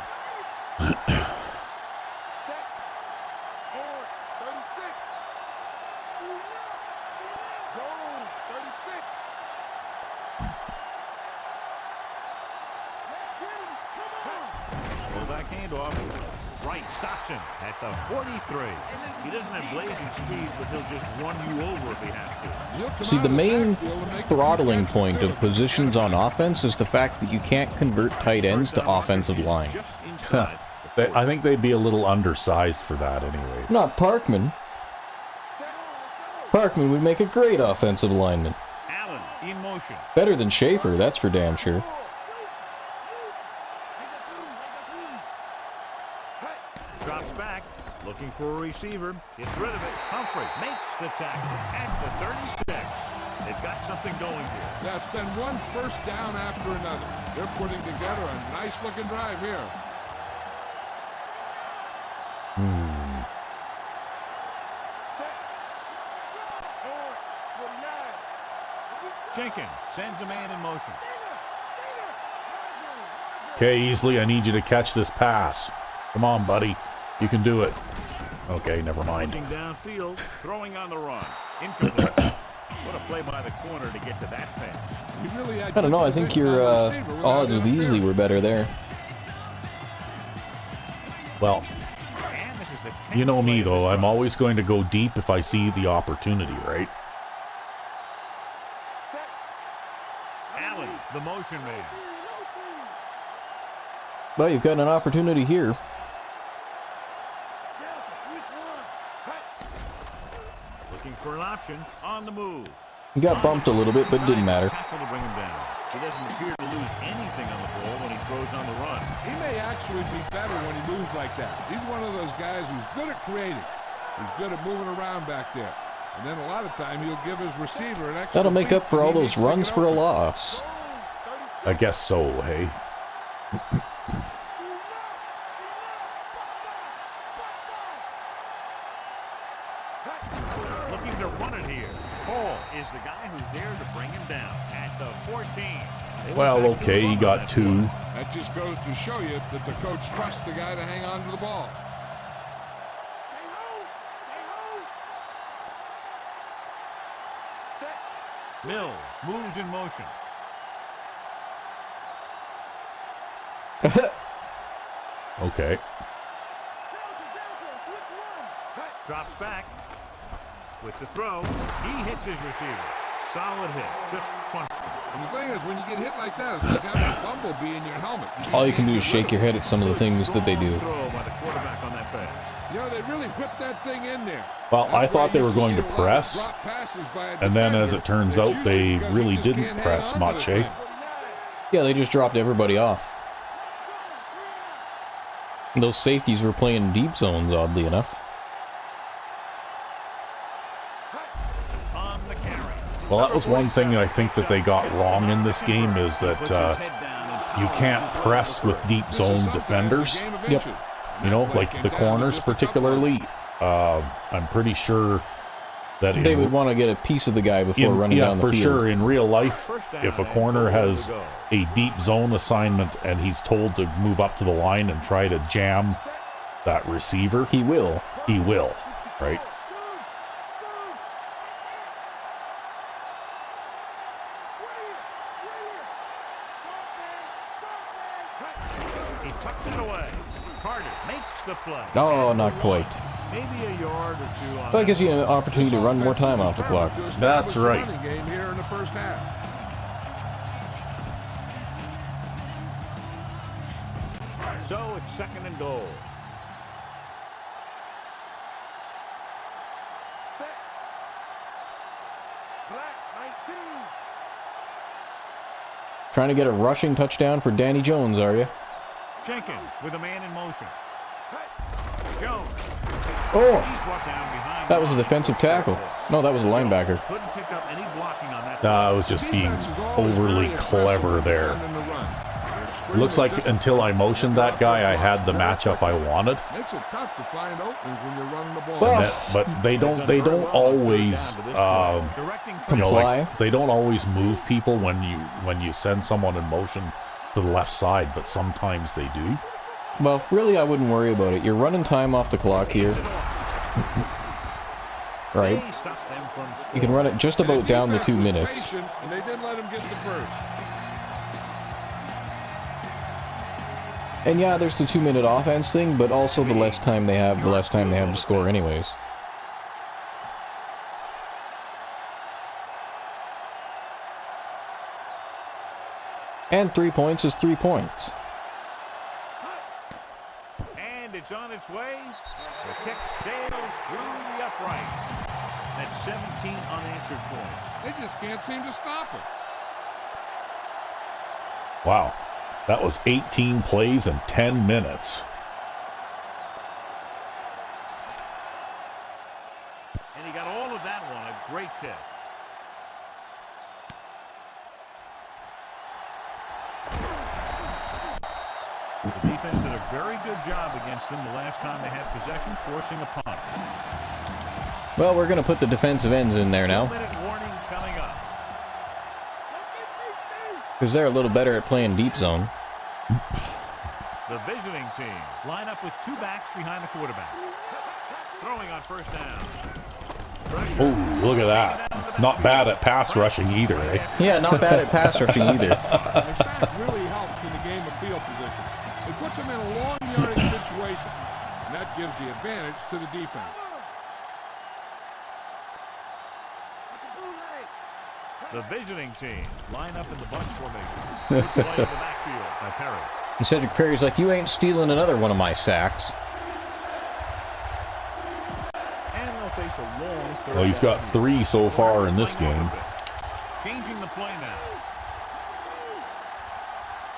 Fullback handoff. Wright stops him at the 43. He doesn't have blazing speed, but he'll just run you over if he has to. See, the main throttling point of positions on offense is the fact that you can't convert tight ends to offensive line. Just inside the 40. I think they'd be a little undersized for that anyways. Not Parkman. Parkman would make a great offensive lineman. Allen in motion. Better than Schaefer, that's for damn sure. Drops back, looking for a receiver. Gets rid of it. Humphrey makes the tackle at the 36. They've got something going here. That's been one first down after another. They're putting together a nice-looking drive here. Jenkins sends a man in motion. Okay, Easley, I need you to catch this pass. Come on, buddy. You can do it. Okay, never mind. Looking downfield, throwing on the run. Incomplete. What a play by the corner to get to that pass. He really had I don't know, I think your odds with Easley were better there. Well, And this is the you know 10th me, play of though. this I'm drive. always going to go deep if I see the opportunity, right? Allen, the motion man. Well, you've got an opportunity here. Looking for an option on the move. He got bumped a little bit, but it didn't matter. Tackle to bring him down. He doesn't appear to lose anything on the ball when he throws on the run. He may actually be better when he moves like that. He's one of those guys who's good at creating. He's good at moving around back there. And then a lot of time he'll give his receiver an extra. That'll make leap up for when all he those needs to runs get for a open. loss. I guess so, hey? Looking to run it here. Cole is the guy who's there to bring him down at the 14. Well, okay, he got 2. That just goes to show you that the coach trusts the guy to hang on to the ball. Mills moves in motion. Okay. Drops back with the throw. He hits his receiver. Solid hit. Just crunched him. And the thing is, when you get hit like that, it's like having a bumblebee in your helmet. All you can do is shake your head at some of the things that they do. Throw by the quarterback on that pass. You know, they really whipped that thing in there. Well, I thought they were going to press, and then as it turns out, they really didn't press much, eh? Yeah, they just dropped everybody off. Those safeties were playing deep zones, oddly enough. On the carry. Well, that was one thing I think that they got wrong in this game is that you can't press with deep zone defenders. Yep. You know, like the corners particularly. I'm pretty sure that They would want to get a piece of the guy before running down the field. Yeah, for sure. In real life, if a corner has a deep zone assignment and he's told to move up to the line and try to jam that receiver, He will. he will, right? He tucks it away. Carter makes the play. Oh, not quite. Maybe a yard or two on That gives you an opportunity to run more time off the clock. That's right. Game here in the first half. So it's 2nd and goal. Trying to get a rushing touchdown for Danny Jones, are you? Jenkins with a man in motion. Jones. Oh, He's brought down behind. that was a defensive tackle. No, that was a linebacker. Couldn't pick up any blocking on that. I was just being overly clever there. Looks like until I motioned that guy, I had the matchup I wanted. Makes it tough to find openings when you're running the ball. Well, But they don't always they don't always move people when you send someone in motion to the left side, but sometimes they do. Well, really, I wouldn't worry about it. You're running time off the clock here. Right? You can run it just about down the 2 minutes. And they didn't let him get the first. And yeah, there's the 2-minute offense thing, but also the less time they have, to score anyways. And 3 points is 3 points. And it's on its way. The kick sails through the upright. That's 17 unanswered points. They just can't seem to stop it. Wow. That was 18 plays in 10 minutes. And he got all of that one. A great kick. The defense did a very good job against them the last time they had possession, forcing a punt. Well, we're going to put the defensive ends in there now, 2-minute warning coming up. because they're a little better at playing deep zone. The visiting team line up with 2 backs behind the quarterback. Throwing on first down. Oh, look at that. Not bad at pass rushing either, eh? Yeah, not bad at pass rushing either. The sack really helps in the game of field position. It puts them in a long yardage situation, and that gives the advantage to the defense. The visiting team line up in the bunch formation. Good play in the backfield by Perry. And Cedric Perry's like, you ain't stealing another one of my sacks. And they'll face a long third Well, he's got down. 3 so far in this game. Changing the play now.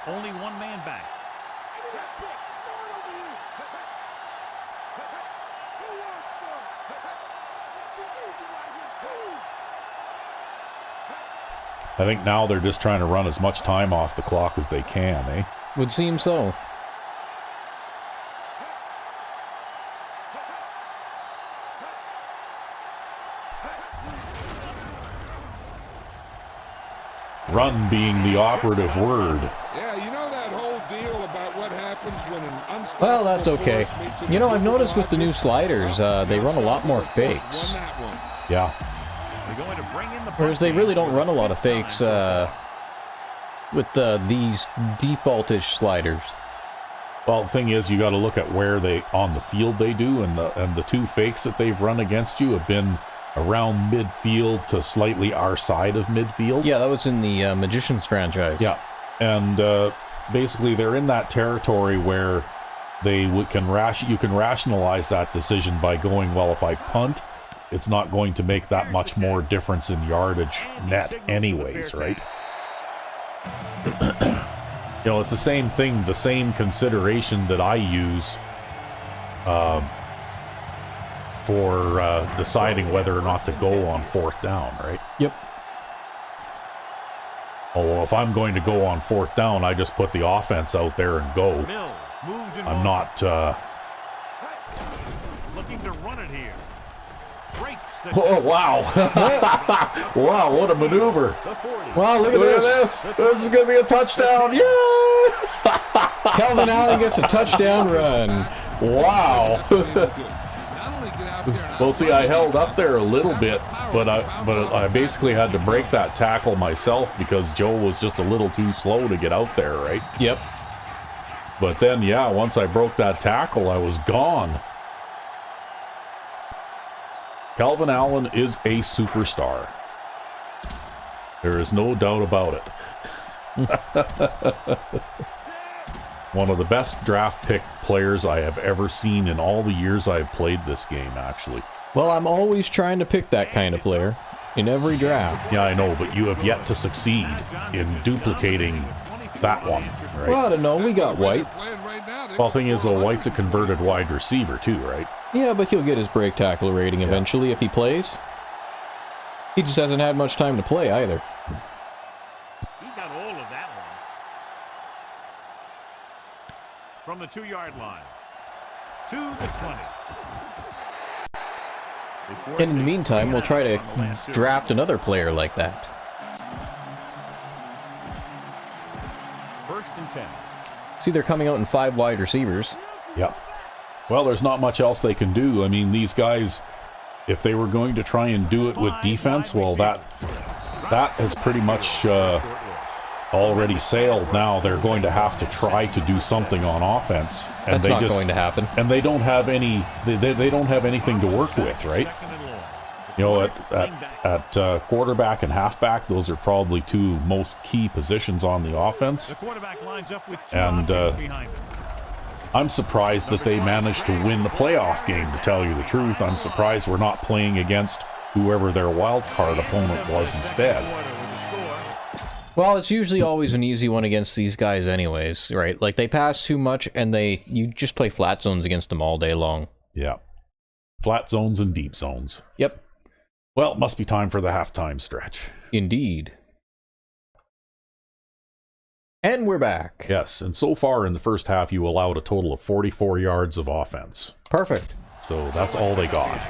Only one man back. I think now they're just trying to run as much time off the clock as they can, eh? Would seem so. Run being the operative word. Yeah, you know that whole deal about what happens when an unstoppable Well, that's okay. force meets an You know, I've noticed with the new unstoppable sliders, they run a lot more fakes. won that one. Yeah. They're going to bring in the Whereas they really don't run a lot of fakes with these default-ish sliders. Well, the thing is, you got to look at where they on the field they do, and the two fakes that they've run against you have been around midfield to slightly our side of midfield. Yeah, that was in the Magicians franchise. Yeah, and basically they're in that territory where you can rationalize that decision by going, well, if I punt, it's not going to make that much more difference in yardage net anyways, right? You know, it's the same thing, the same consideration that I use for deciding whether or not to go on 4th down, right? Yep. Oh, well, if I'm going to go on 4th down, I just put the offense out there and go. I'm not... looking to run it here. Breaks the Oh, wow. Wow, what a maneuver. Wow, look at this. This is going to be a touchdown. Yeah! Calvin Allen gets a touchdown run. Wow. Not only get out there and Well, see, I held up there a little bit, but I basically had to break that tackle myself because Joe was just a little too slow to get out there, right? Yep. But then, yeah, once I broke that tackle, I was gone. Calvin Allen is a superstar. There is no doubt about it. One of the best draft pick players I have ever seen in all the years I've played this game, actually. Well, I'm always trying to pick that kind of player in every draft. Yeah, I know, but you have yet to succeed in duplicating that one, right? Well, I don't know. We got White. playing right now. Well, the thing is, though, White's a converted wide receiver, too, right? Yeah, but he'll get his break tackle rating eventually if he plays. He just hasn't had much time to play either. He got all of that one. From the 2-yard line to the 20. And in the meantime, we'll try to draft another player like that. 1st and 10. See, they're coming out in 5 wide receivers. Yep. Well, there's not much else they can do. I mean, these guys, if they were going to try and do it with defense, well, that has pretty much already sailed. Now they're going to have to try to do something on offense, and That's not going to happen. And they don't have any. They don't have anything to work with, right? You know, at quarterback and halfback, those are probably 2 most key positions on the offense. The quarterback lines up with 2 And options behind him. I'm surprised that they managed to win the playoff game, to tell you the truth. I'm surprised we're not playing against whoever their wild card opponent was instead. Well, it's usually always an easy one against these guys anyways, right? Like, they pass too much, and you just play flat zones against them all day long. Yeah. Flat zones and deep zones. Yep. Well, it must be time for the halftime stretch. Indeed. And we're back. Yes, and so far in the first half, you allowed a total of 44 yards of offense. Perfect. So that's all they got.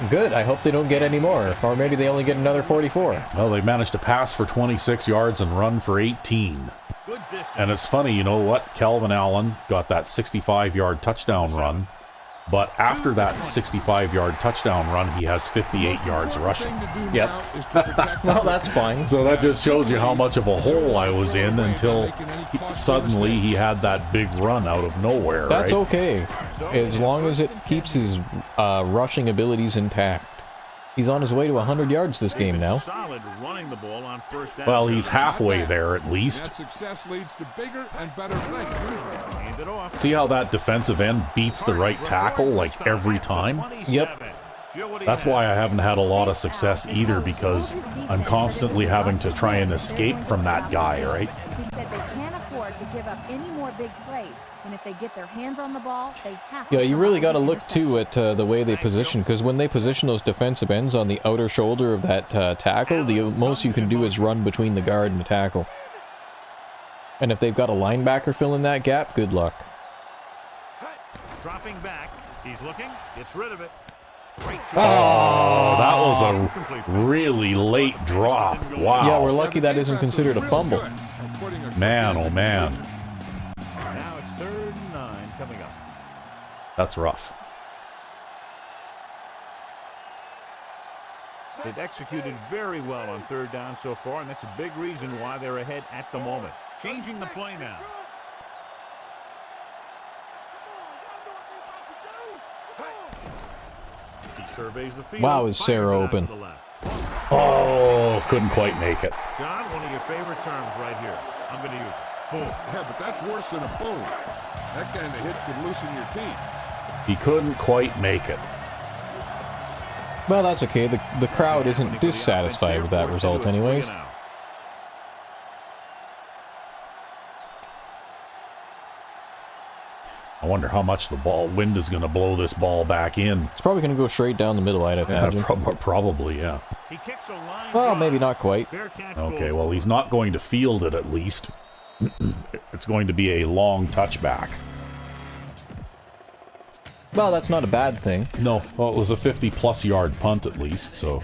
Good. I hope they don't get any more. Or maybe they only get another 44. Well, they managed to pass for 26 yards and run for 18. And it's funny, you know what? Calvin Allen got that 65-yard touchdown run. But after that 65-yard touchdown run, he has 58 yards rushing. Yep. Well, that's fine. So that just shows you how much of a hole I was in until suddenly he had that big run out of nowhere. That's right? okay, as long as it keeps his rushing abilities intact. He's on his way to 100 yards this game now. Solid running the ball on 1st down. Well, he's halfway there at least. That success leads to bigger and better things. Hand it off. See how that defensive end beats the right tackle like every time? Yep. That's why I haven't had a lot of success either, because I'm constantly having to try and escape from that guy, right? He said they can't afford to give up any more big plays, and if they get their hands on the ball, they have to. Yeah, you really got to look too at the way they position, because when they position those defensive ends on the outer shoulder of that tackle, the most you can do is run between the guard and the tackle. And if they've got a linebacker filling that gap, good luck. Dropping back. He's looking. Gets rid of it. Oh, that was a really late drop. Wow. Yeah, we're lucky that isn't considered a fumble. Man, oh man. Now it's 3rd and 9 coming up. That's rough. They've executed very well on 3rd down so far, and that's a big reason why they're ahead at the moment. Changing the play now. He surveys the field. Wow, is Sarah open? Oh, couldn't quite make it. John, one of your favorite terms right here. I'm going to use it. Boom. Yeah, but that's worse than a boom. That kind of hit could loosen your teeth. He couldn't quite make it. Well, that's okay. The crowd isn't dissatisfied with that result anyways. I wonder how much the wind is going to blow this ball back in. It's probably going to go straight down the middle, I'd imagine. Probably, yeah. He kicks a line Well, drive. maybe not quite. Fair catch, Okay, goal. well, he's not going to field it at least. It's going to be a long touchback. Well, that's not a bad thing. No, well, it was a 50-plus yard punt at least, so...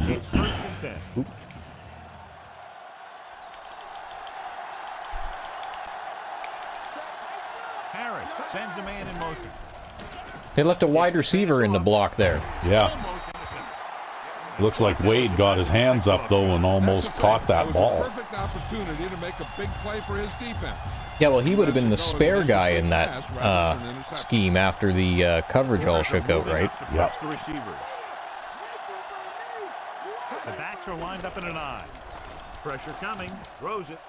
It's 1st and 10. Harris sends a man in motion. They left a wide receiver in the block there. Yeah. Looks like Wade got his hands up, though, and almost caught that ball. Perfect opportunity to make a big play for his defense. Yeah, well, he would have been the spare guy in that scheme after the coverage all shook out, right? Yep. The receivers. The backs are lined up in an eye. Pressure coming. Throws it.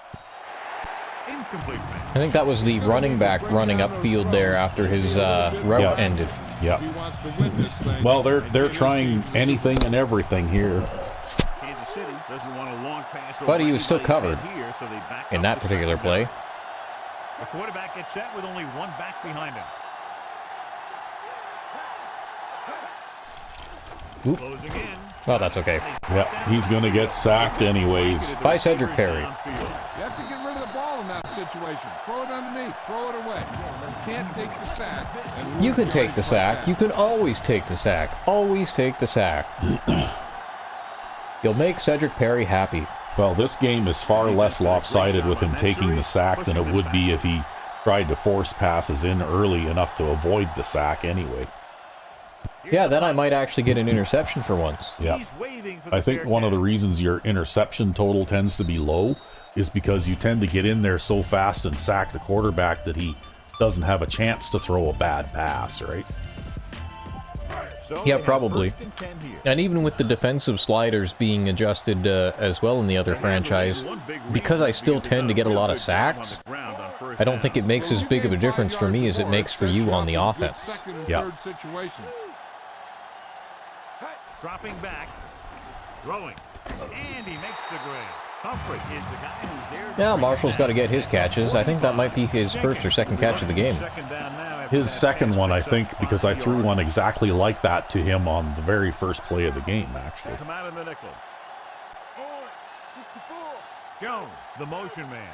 Incomplete pass. I think that was the running back running upfield there after his route ended. Yep. He wants to win this thing. Well, they're trying anything and everything here. Kansas City doesn't want a long pass. But he was still covered here, so they back in up that the particular second play. down. The quarterback gets set with only one back behind him. Oop. Closing in. Well, that's okay. Yep, he's going to get sacked anyways. By Cedric Perry. You have to get rid of the ball in that situation. Throw it underneath. Throw it away. You can't take the sack. and You lose can the take race the like sack. that. You can always take the sack. Always take the sack. You'll make Cedric Perry happy. Well, this game is far less lopsided with him taking the sack than it would be if he tried to force passes in early enough to avoid the sack anyway. Yeah, then I might actually get an interception for once. Yeah. He's waving for the I think fair one of the catch. reasons your interception total tends to be low is because you tend to get in there so fast and sack the quarterback that he doesn't have a chance to throw a bad pass, right? So Yeah, they have probably. 1st and 10 here. And even with the defensive sliders being adjusted as well in the other franchise, because I still tend to get a lot of sacks, I don't think it makes as big of a difference for me as it makes for you on the offense. Second and Yeah. third situation. Dropping back. Throwing. And he makes the grade. Humphrey is the guy who's there. Yeah, Marshall's got to get his catches. I think that might be his first or second catch of the game. Second down now after His that second pass one, I picks up think, 5 because I threw yards. one exactly like that to him on the very first play of the game, actually. Come out in the nickel. Jones, the motion man.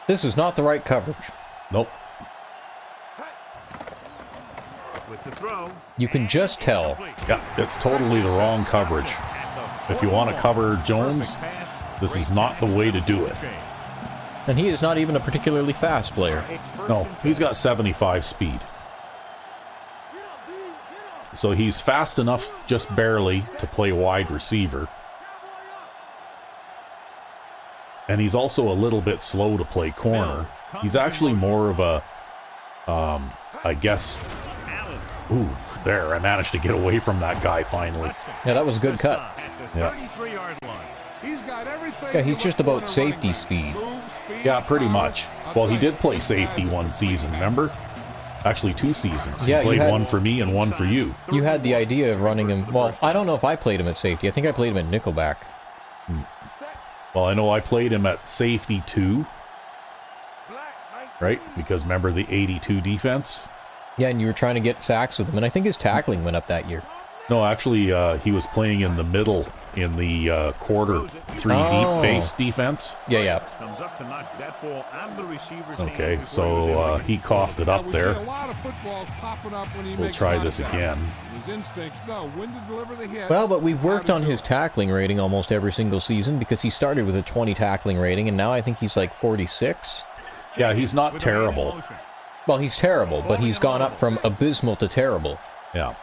This is not the right coverage. Nope. With the throw. You can just tell. Yeah, it's totally the wrong coverage. If you want to cover Jones, this is not the way to do it. And he is not even a particularly fast player. No, he's got 75 speed. So he's fast enough, just barely, to play wide receiver. And he's also a little bit slow to play corner. He's actually more of a, I guess... Ooh, there, I managed to get away from that guy finally. Yeah, that was a good cut. Yeah. 33-yard line. He's got everything. Yeah, he's just about safety speed. Yeah, pretty much. Well, he did play safety one season, remember? Actually, 2 seasons. He Yeah, you played had- one for me and one for you. You had the idea of running him. Well, I don't know if I played him at safety. I think I played him at nickelback. Well, I know I played him at safety 2. Right? Because remember the 82 defense? Yeah, and you were trying to get sacks with him, and I think his tackling went up that year. No, actually, he was playing in the middle in the quarter 3 deep base defense. Yeah. Comes up to knock that ball out of the receiver's Okay, hands so he coughed it up We there. see a lot of footballs popping up when he We'll makes try this contact. again. His instincts know when to deliver the hit. Well, but we've worked how on to do his it. tackling rating almost every single season because he started with a 20 tackling rating, and now I think he's like 46. Yeah, he's not with a man in terrible. motion. Well, he's terrible, but he's gone up from abysmal to terrible. Yeah.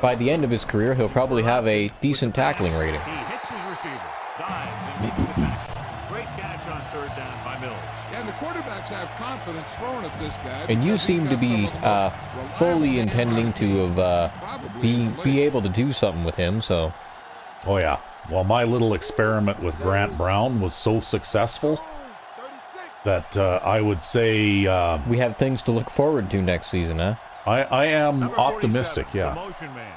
By the end of his career, he'll probably have a decent tackling rating. He hits his receiver, dives and makes the catch. Great catch on third down by Mills. And the quarterbacks have confidence throwing at this guy. And you because seem he's to got be some of the most reliable fully intending to have probably in the be league. able to do something with him. So Oh, yeah. Well, my little experiment with Grant Brown was so successful that I would say we have things to look forward to next season, huh? I am Number optimistic, 47, yeah. The motion man.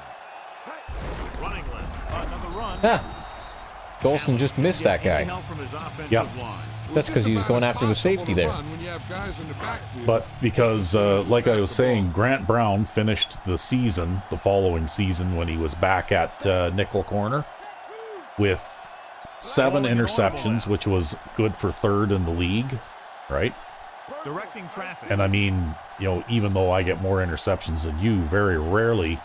Running left. Another run. Ah, Golston just missed that Any guy. help from his offensive Yeah. line. That's because he was going after the safety there. When you have guys in the backfield. But because, like I was saying, Grant Brown finished the season, the following season, when he was back at nickel corner, with 7 interceptions, which was good for 3rd in the league, right? Directing traffic. And I mean, you know, even though I get more interceptions than you, very rarely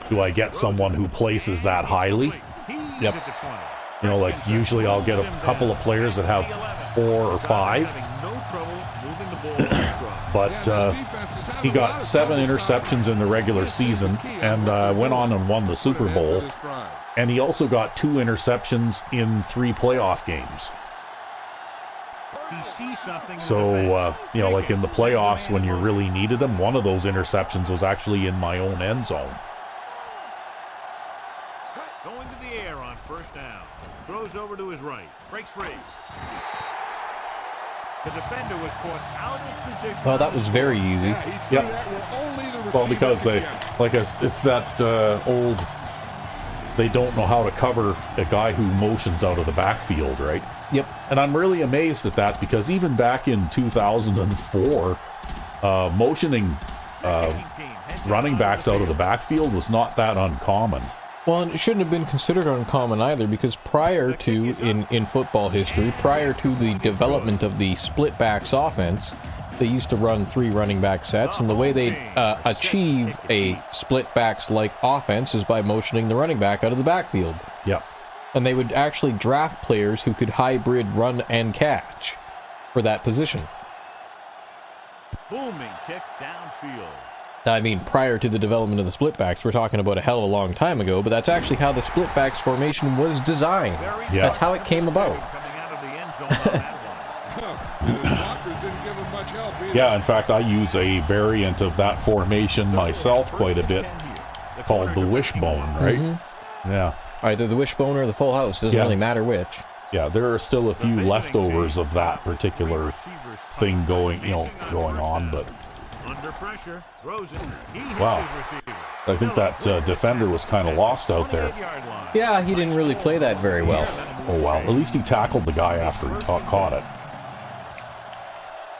do I get someone who places that highly. He's Yep. at the 20. You know, like usually I'll get a couple of players that have 4 or 5, Having no trouble moving the ball on the drive. but Yeah, this defense is having he a got lot of 7 trouble interceptions in the regular season and went on and won the Super Put an end to Bowl. this drive. And he also got 2 interceptions in 3 playoff games. He sees something in the So, defense. you know, like in the playoffs when you really needed them, one of those interceptions was actually in my own end zone. Going to the air on first down. Throws over to his right. Breaks free. The defender was caught out of position. Well, that was very easy. Yeah, he threw Yep. that where only the Well, receiver because could they, get. like, it's that old, they don't know how to cover a guy who motions out of the backfield, right? Yep. And I'm really amazed at that because even back in 2004, motioning running backs out of the backfield was not that uncommon. Well, and it shouldn't have been considered uncommon either, because prior to, in football history, prior to the development of the split backs offense, they used to run 3 running back sets, and the way they achieve a split backs like offense is by motioning the running back out of the backfield. Yeah. And they would actually draft players who could hybrid run and catch for that position. Booming kick downfield. I mean, prior to the development of the split backs, we're talking about a hell of a long time ago, but that's actually how the split backs formation was designed. Yeah. That's how it came about. Coming out of the end zone on that one. And his blockers didn't give him much help either. Yeah, in fact, I use a variant of that formation myself quite a bit called the wishbone, right? Yeah. Either the wishbone or the full house, doesn't Yeah. really matter which. Yeah, there are still a few leftovers of that particular thing going on, but Under pressure, throws it. He hits Wow. his receiver. I think that defender was kind of lost out there. 28-yard line. Yeah, he didn't really play that very well. Oh, wow. At least he tackled the guy after he caught it.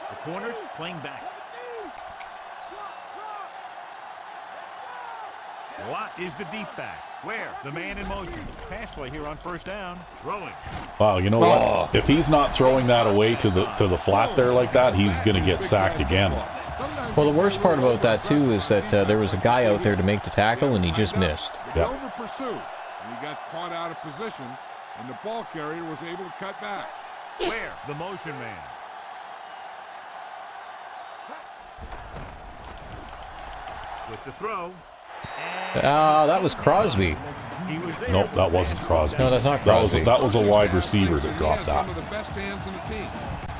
The corners playing back. Watt is the deep back. Where? The man in motion. Pass play here on first down. Throwing. Wow, you know what? If he's not throwing that away to the flat there like that, he's going to get sacked again. Well, the worst part about that, too, is that there was a guy out there to make the tackle, and he just missed. Yeah. Over pursuit. And he got caught out of position, and the ball carrier was able to cut back. Where? The motion man. With the throw. That was Crosby. He was there. Nope, that wasn't Crosby. No, that's not That was Crosby. that was a wide receiver that dropped Some that of the best hands in the team.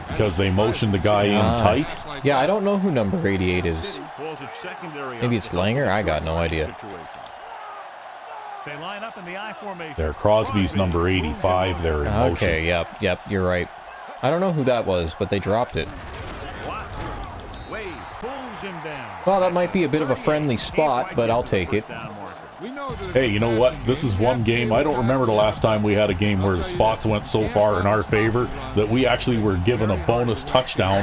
because they motioned the guy in tight. Yeah, I don't know who number 88 is. Calls it secondary. Maybe it's Langer? I got no idea. Situation. They line up in the I formation. There, Crosby's number 85 there in motion. Okay, yep, you're right. I don't know who that was, but they dropped it. Watt. Wade pulls him down. Well, that might be a bit of a friendly spot, but I'll take it. We know that Hey, you know what? This is one game. I don't remember the last time we had a game where the spots went so far in our favor that we actually were given a bonus touchdown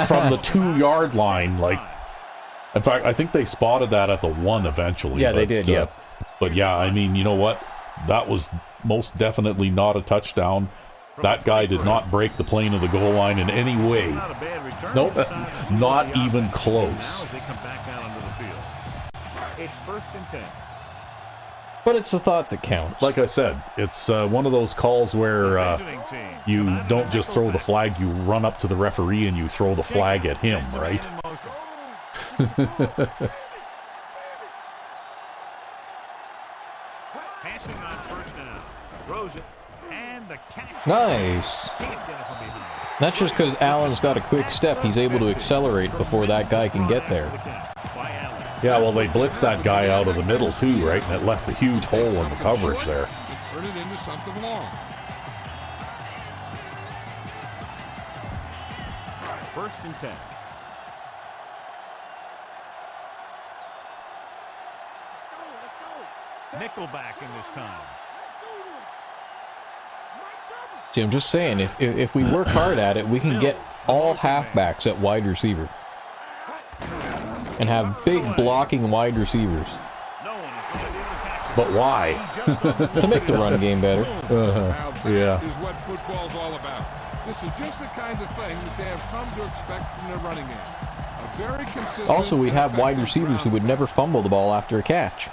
from the 2-yard line. Like, In fact, I think they spotted that at the 1 eventually. Yeah, they did, yeah. But yeah, I mean, you know what? That was most definitely not a touchdown. That guy did not break the plane of the goal line in any way. Nope, not even close. It's 1st and 10. But it's the thought that counts. Like I said, it's one of those calls where you don't just throw the flag, you run up to the referee and you throw the flag at him, right? Passing on 1st down. Throws it. And the catch. Nice. That's just because Allen's got a quick step. He's able to accelerate before that guy can get there. Yeah, well, they blitzed that guy out of the middle too, right? And it left a huge hole in the coverage there. Turn it into something long. 1st and 10. Nickelback in this time. See, I'm just saying, if we work hard at it, we can get all halfbacks at wide receiver. And have big blocking wide receivers. But why? To make the run game better. Yeah. Is what football's all about. This is just the kind of thing that they have come to expect from their running game. A very consistent. Also, we'd have wide receivers who would never fumble the ball after a catch.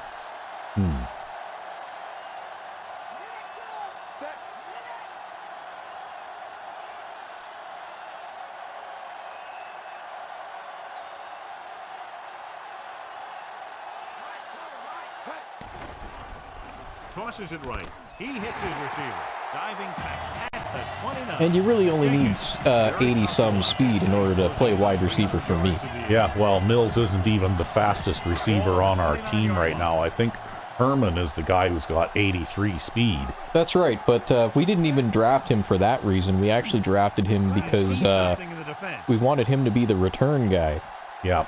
Tosses it right. He hits his receiver. Diving back at the 29. And you really only need 80-some speed in order to play wide receiver for me. Yeah, well, Mills isn't even the fastest receiver on our team right now. I think Herman is the guy who's got 83 speed. That's right, but we didn't even draft him for that reason. We actually drafted him because we wanted him to be the return guy. Yeah.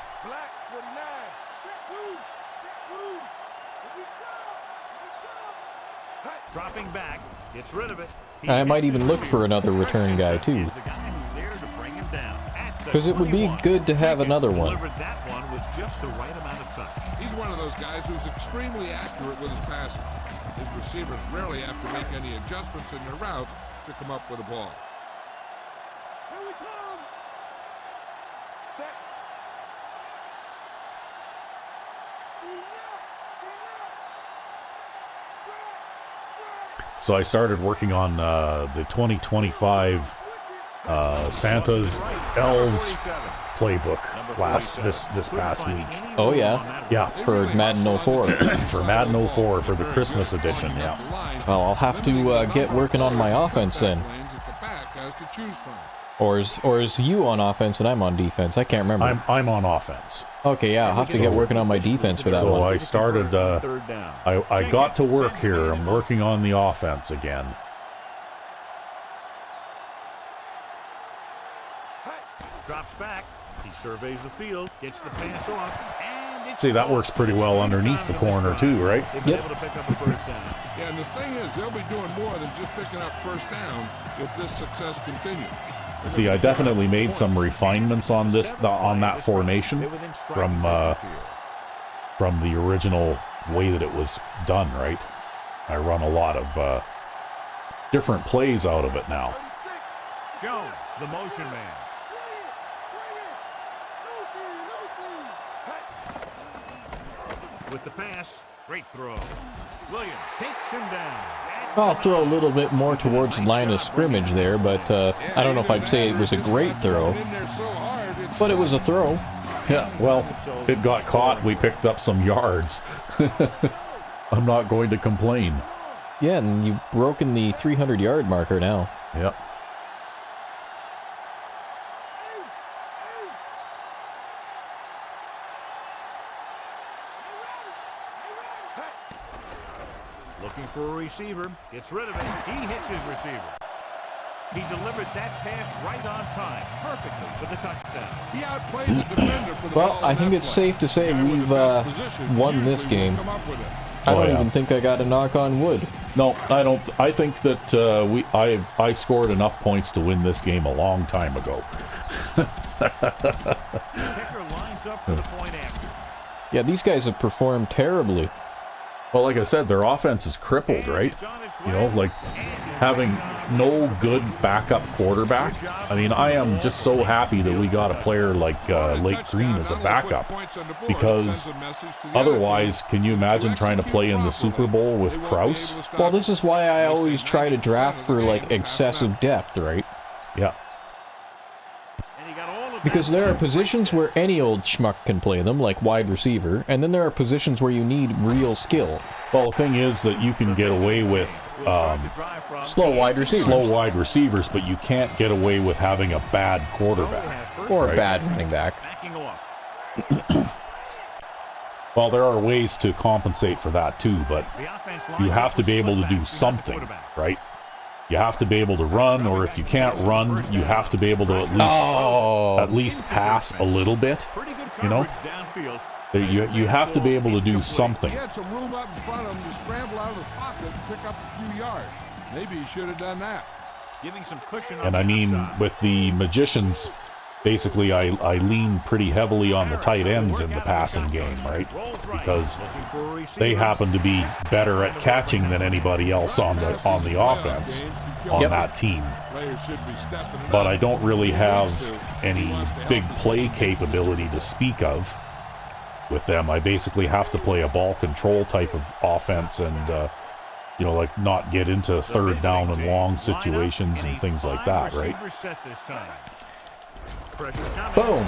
Dropping back, gets rid of it. I might even look for another return guy, too. Because it would be good to have another one. That one with just the right amount of touch. He's one of those guys who's extremely accurate with his passing. His receivers rarely have to make any adjustments in their routes to come up with a ball. Here we come. Set. So I started working on the 2025 Santa's Elves playbook this past week. Oh, yeah? Yeah. For Madden 04. For Madden 04 for the Christmas edition, yeah. Well, I'll have to get working on my offense then. Or is you on offense and I'm on defense? I can't remember. I'm on offense. Okay, yeah, I'll have to get working on my defense for that one. So I started, I got to work here. I'm working on the offense again. Drops back. He surveys the field, gets the pass off, and it's... See, that works pretty well underneath the corner too, right? They've been able to pick up a first down. Yeah, and the thing is, they'll be doing more than just picking up first down if this success continues. See, I definitely made some refinements on that formation from the original way that it was done, right? I run a lot of different plays out of it now. Jones, the motion man. With the pass, great throw. Williams takes him down. I'll throw a little bit more towards the line of scrimmage there, but I don't know if I'd say it was a great throw. But it was a throw. Yeah, well, it got caught. We picked up some yards. I'm not going to complain. Yeah, and you've broken the 300-yard marker now. Yep. Looking for a receiver, gets rid of it. He hits his receiver. He delivered that pass right on time, perfectly for the touchdown. He outplayed the defender for the Well, ball I on think that it's play. safe to say The guy with we've the best position won this usually game. will come up with it. I don't yeah. even think I got a knock on wood. No, I don't. I think that I scored enough points to win this game a long time ago. Kicker lines up for the point after. Yeah, these guys have performed terribly. Well, like I said, their offense is crippled, right? You know, like having no good backup quarterback. I mean, I am just so happy that we got a player like Lake Green as a backup, because otherwise, can you imagine trying to play in the Super Bowl with Kraus? Well, this is why I always try to draft for, like, excessive depth, right? Yeah. Because there are positions where any old schmuck can play them, like wide receiver, and then there are positions where you need real skill. Well, the thing is that you can get away with Slow wide receivers. but you can't get away with having a bad quarterback. Or a bad running back. Well, there are ways to compensate for that too, but you have to be able to do something, right? You have to be able to run, or if you can't run, you have to be able to at least pass a little bit. You know, you have to be able to do something. He had some room up in front of him to scramble out of the pocket and pick up a few yards. Maybe he should have done that. Giving some cushion on And I mean, with the Magicians, basically I lean pretty heavily on the tight ends in the passing game, right? Because they happen to be better at catching than anybody else on the offense on that team. But I don't really have any big play capability to speak of with them. I basically have to play a ball control type of offense and you know, like not get into third down and long situations and things like that, right? Boom!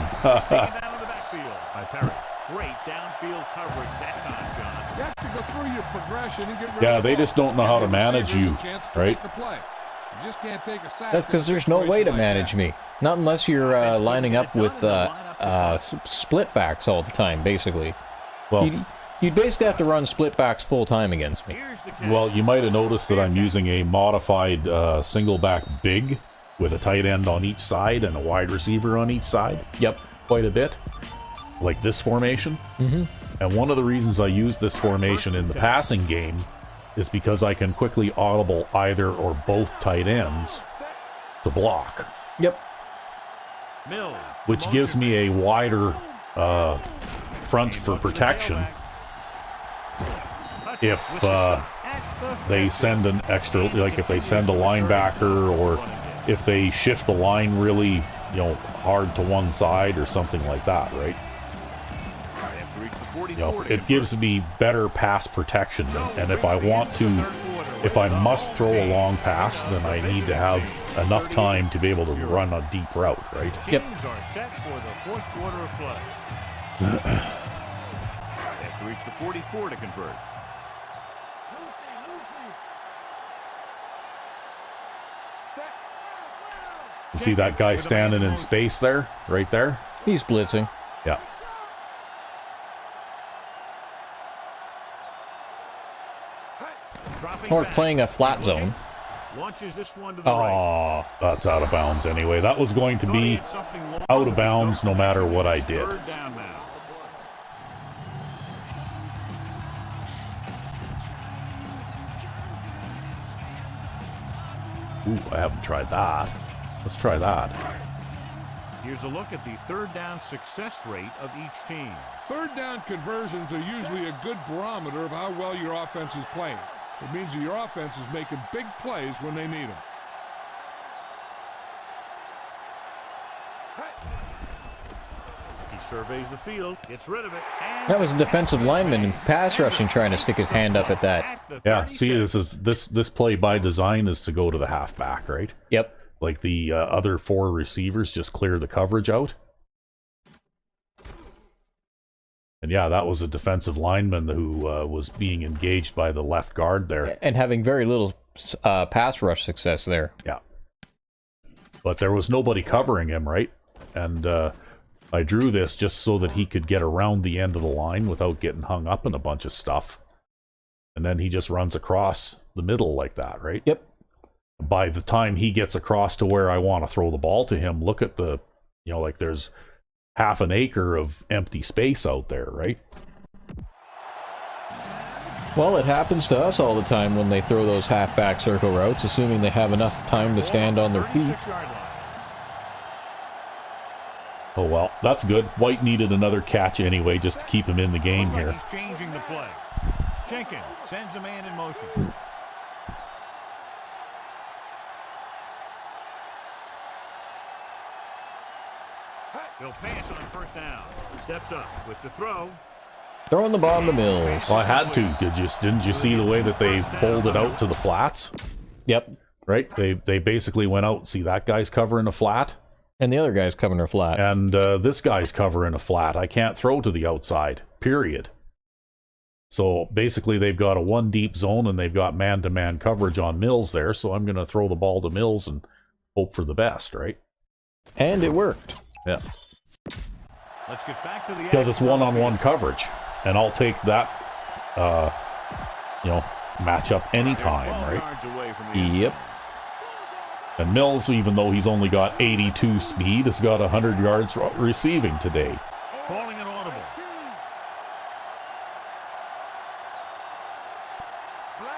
Great downfield coverage that time, John. You have to go through your progression and get rid Yeah, of they the just don't know how to manage you, right? You just can't take a sack. That's because there's no way to manage me. Not unless you're lining up with split backs all the time, basically. Well, you'd basically have to run split backs full time against me. well, you might have noticed that I'm using a modified single back big with a tight end on each side and a wide receiver on each side. Yep. Quite a bit. Like this formation. Mm-hmm. And one of the reasons I use this formation in the passing game is because I can quickly audible either or both tight ends to block. Yep. Which gives me a wider front for protection if they send an extra, like if they send a linebacker or if they shift the line really, you know, hard to one side or something like that, right? You know, it gives me better pass protection, and if I want to, if I must throw a long pass, then I need to have enough time to be able to run a deep route, right? Yep. Are set for the fourth quarter of play. They have to reach the 44 to convert. You see that guy standing in space there, right there? He's blitzing. Yeah. Or playing a flat zone. Launches this one to the right. Oh, that's out of bounds anyway. That was going to be out of bounds no matter what I did. Third down now. Ooh, I haven't tried that. Let's try that. Here's a look at the third down success rate of each team. Third down conversions are usually a good barometer of how well your offense is playing. It means that your offense is making big plays when they need them. He surveys the field, gets rid of it. That was a defensive lineman in pass rushing trying to stick his hand up at that. Yeah, see, this play by design is to go to the halfback, right? Yep. Like the other four receivers just clear the coverage out. And yeah, that was a defensive lineman who was being engaged by the left guard there. And having very little pass rush success there. Yeah. But there was nobody covering him, right? And I drew this just so that he could get around the end of the line without getting hung up in a bunch of stuff. And then he just runs across the middle like that, right? Yep. By the time he gets across to where I want to throw the ball to him, look at the, you know, like there's half an acre of empty space out there, right? Well, it happens to us all the time when they throw those halfback circle routes, assuming they have enough time to stand on their feet. Oh, well, that's good. White needed another catch anyway, just to keep him in the game Looks like here. he's changing the play. Jenkins sends a man in motion. He'll pass on first down. Steps up with the throw. Throwing the ball to Mills. Well, I had to. Didn't you see the way that they folded out to the flats? Yep. Right? They basically went out. See, that guy's covering a flat, And the other guy's covering her flat. and this guy's covering a flat. I can't throw to the outside, period. So basically, they've got a one deep zone, and they've got man-to-man coverage on Mills there, so I'm going to throw the ball to Mills and hope for the best, right? And it worked. Yeah. Let's get back to the Because it's one-on-one coverage, and I'll take that, matchup anytime, right? Yards away from the end Yep. zone. And Mills, even though he's only got 82 speed, has got 100 yards receiving today. Calling it audible.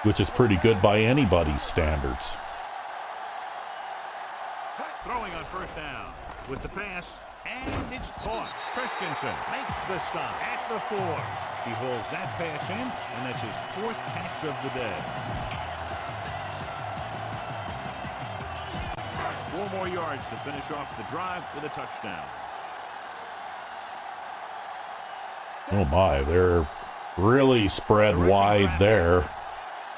Which is pretty good by anybody's standards. Throwing on first down with the pass, and it's caught. Christensen makes the stop at the 4. He holds that pass in, and that's his 4th catch of the day. 4 more yards to finish off the drive with a touchdown. Oh my, they're really spread wide there.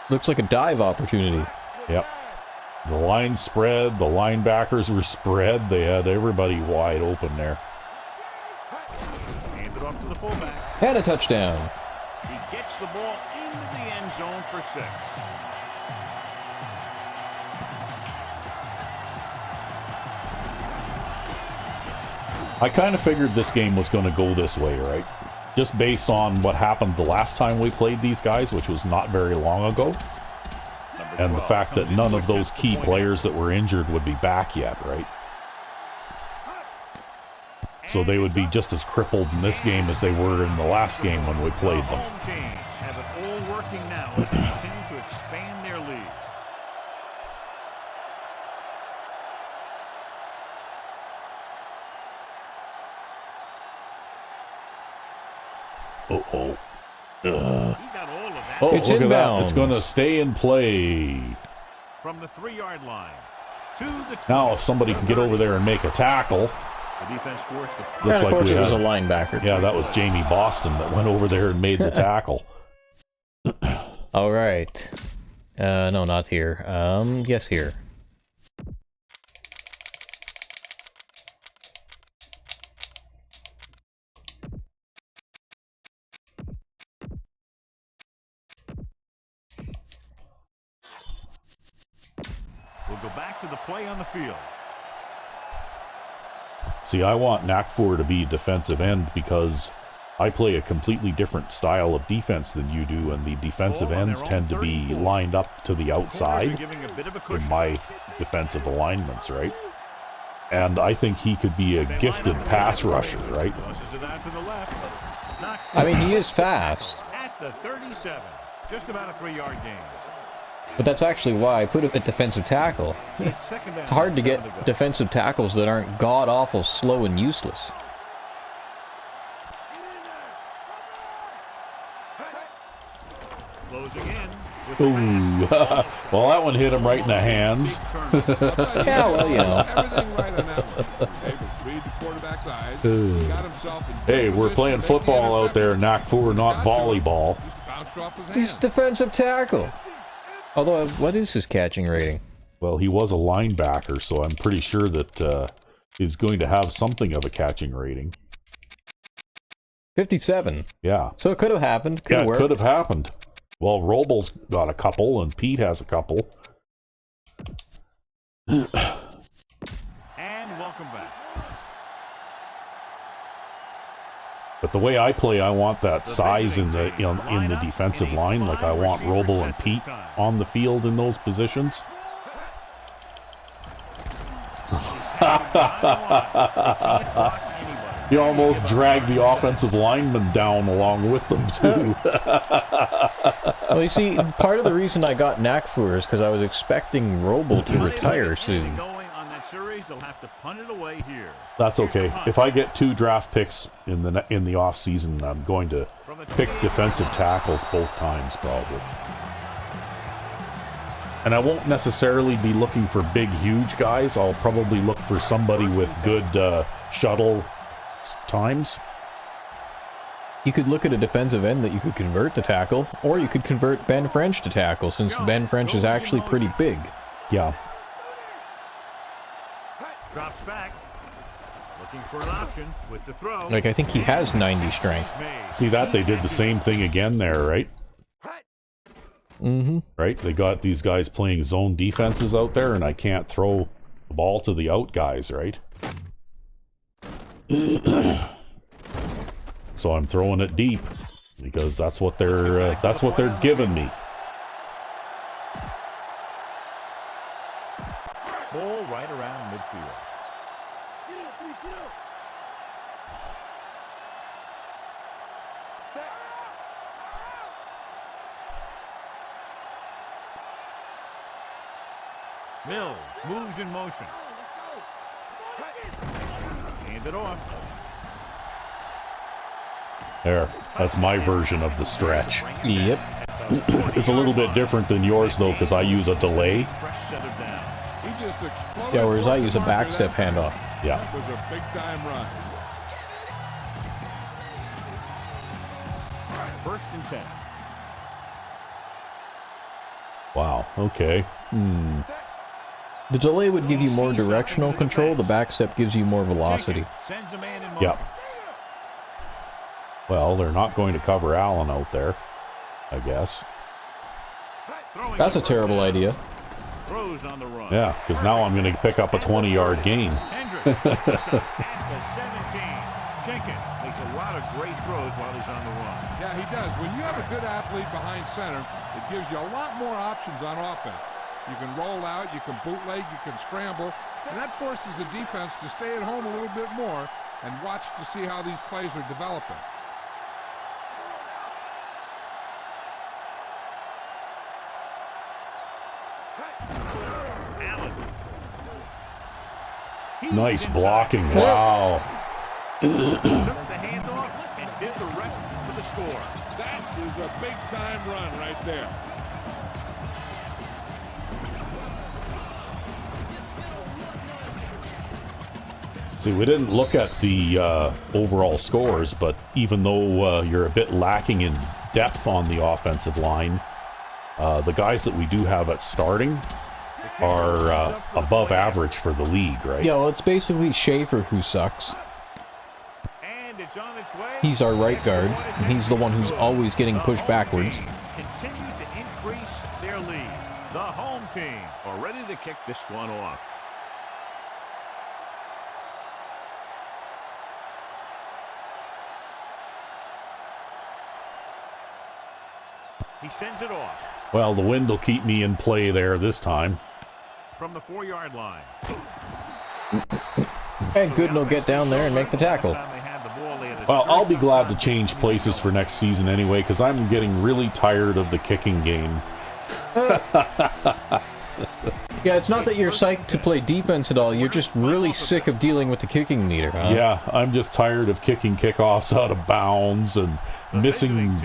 Looks like a dive opportunity. Yep. The line spread, the linebackers were spread. They had everybody wide open there. Hand it off to the fullback. And a touchdown. He gets the ball into the end zone for 6. I kind of figured this game was going to go this way, right? Just based on what happened the last time we played these guys, which was not very long ago. And the fact that none of those key players that were injured would be back yet, right? So they would be just as crippled in this game as they were in the last game when we played them. Home team have it all working now as they continue to expand their lead. Uh-oh. He got all of that Oh, It's look at that. inbounds. It's going to stay in play. from the 3-yard line to the 20. Now, if somebody can get over there and make a tackle. The defense forced the Looks And of like course, we it was a had- linebacker. Yeah, that was Jamie Boston that went over there and made the tackle. All right. No, not here. Yes, here. We'll go back to the play on the field. See, I want Nakfur to be defensive end because I play a completely different style of defense than you do, and the defensive ends tend to be lined up to the Corners are outside giving a bit of a in cushion. my defensive alignments, right? And I think he could be a gifted pass rusher, right? Tosses it out to the left. Knocked I mean, he is fast, at the 37. Just about a 3-yard gain. but that's actually why I put him at defensive tackle. It's second down. It's hard to 7 get go. defensive tackles that aren't god-awful slow and useless. Closing in. With the Ooh. pass. Well, that one hit him right in the hands. Yeah, well, you know. Everything right on that one. Able to read the quarterback's eyes. He got himself in Hey, good we're position playing to make the football out there, interception. Nakfur, not volleyball. Just bounced off his He's hand. defensive tackle. Although, what is his catching rating? Well, he was a linebacker, so I'm pretty sure that he's going to have something of a catching rating. 57. Yeah. So it could have happened. Could Yeah, have it worked. could have happened. Well, Robles got a couple, and Pete has a couple. And welcome back. But the way I play, I want that size in the in the defensive line. Like I want Roble and Pete on the field in those positions. He almost dragged the offensive lineman down along with them too. Well, you see, part of the reason I got Nakfur is because I was expecting Roble to retire soon. Going on that series, they'll have to punt it away here. That's okay. If I get 2 draft picks in the off season, I'm going to pick defensive tackles both times probably. And I won't necessarily be looking for big, huge guys. I'll probably look for somebody with good shuttle times. You could look at a defensive end that you could convert to tackle, or you could convert Ben French to tackle, since Ben French is actually pretty big. Yeah. Drops back. Looking for an option with the throw. Like, I think he has 90 strength. See that? They did the same thing again there, right? Mm-hmm. Right? They got these guys playing zone defenses out there, and I can't throw the ball to the out guys, right? So I'm throwing it deep because that's what they're giving me. Ball right around midfield. Get up. Set. Mills moves in motion. Hand it off. There. That's my version of the stretch. Yep. It's a little bit different than yours, though, because I use a delay. Fresh set of down. He just exploded. Yeah, whereas I use a back step handoff. Yeah. That was a big-time run. 1st and 10. Wow. Okay. The delay would give you more directional control, the back step gives you more velocity. Sends a man in motion. Yeah. Well, they're not going to cover Allen out there, I guess. That's a terrible idea. Throws on the run. Yeah, because now I'm going to pick up a 20-yard gain. Hendricks stop at the 17. Jenkins makes a lot of great throws while he's on the run. Yeah, he does. When you have a good athlete behind center, it gives you a lot more options on offense. You can roll out, you can bootleg, you can scramble, and that forces the defense to stay at home a little bit more and watch to see how these plays are developing. Allen. Nice blocking. Wow. Took the handoff and did the rest for the score. That is a big-time run right there. See, we didn't look at the overall scores, but even though you're a bit lacking in depth on the offensive line, the guys that we do have at starting are above average for the league, right? Yeah, well, it's basically Schaefer who sucks. And it's on its way. He's our right guard, and he's the one who's always getting pushed backwards. Continue to increase their lead. The home team are ready to kick this one off. He sends it off. Well, the wind will keep me in play there this time. From the 4-yard line. And Gooden will get down there and make the tackle. Well, I'll be glad to change places for next season anyway, because I'm getting really tired of the kicking game. Yeah, it's not that you're psyched to play defense at all. You're just really sick of dealing with the kicking meter, huh? Yeah, I'm just tired of kicking kickoffs out of bounds and missing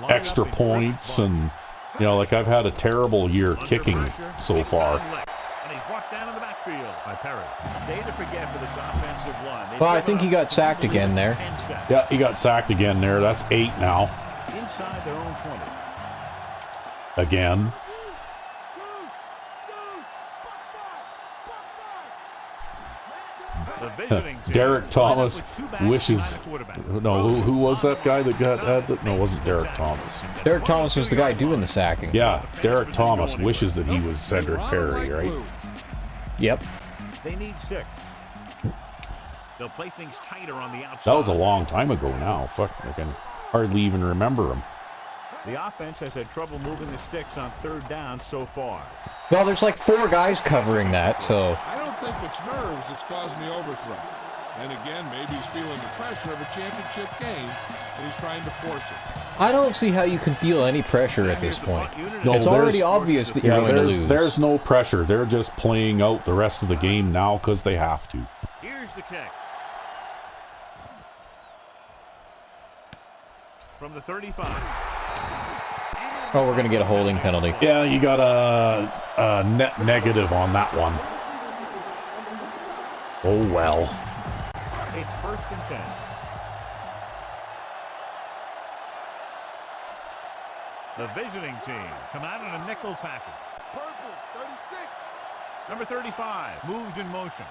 extra points, and you know, like I've had a terrible year kicking so far. And he's brought down in the backfield by Perry. Day to forget for this offensive line. Well, I think he got sacked again there. Yeah, he got sacked again there. That's 8 now. Inside their own 20. Again. The visiting team Derek Thomas lined up with 2 backs wishes. behind the quarterback. No, who was that guy that got had that? No, it wasn't Derek Thomas. Derek Thomas was the guy doing the sacking. Yeah, Derek Thomas wishes that he was Cedric Perry, right? Yep. They need 6. They'll play things tighter on the outside. That was a long time ago now. Fuck, I can hardly even remember him. The offense has had trouble moving the sticks on 3rd down so far. Well, there's like 4 guys covering that, so... I don't think it's nerves that's causing the overthrow. And again, maybe he's feeling the pressure of a championship game, and he's trying to force it. I don't see how you can feel any pressure at this point. No, It's already obvious that you're going to lose. There's no pressure. They're just playing out the rest of the game now because they have to. Here's the kick. From the 35. Oh, we're going to get a holding penalty. Yeah, you got a net negative on that one. Oh, well. It's 1st and 10. The visiting team come out in a nickel package. Purple, 36. Number 35 moves in motion.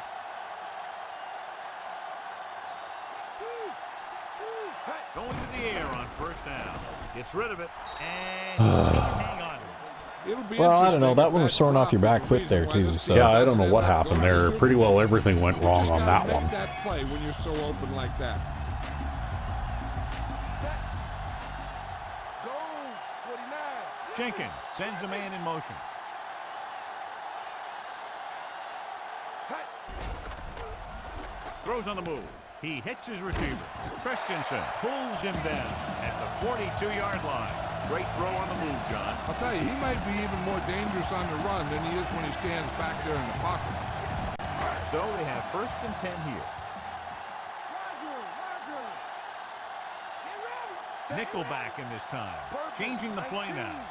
Going to the air on 1st down. Gets rid of it. And hang on. Well, I don't know. That one was thrown off your back foot there, too. So. Yeah, I don't know what happened there. Pretty well everything went wrong on that one. That play when you're so open like that. Go, 49. Jenkins sends a man in motion. Throws on the move. He hits his receiver. Christensen pulls him down at the 42-yard line. Great throw on the move, John. I'll tell you, he might be even more dangerous on the run than he is when he stands back there in the pocket. So they have 1st and 10 here. Nickelback in this time. Changing the play now.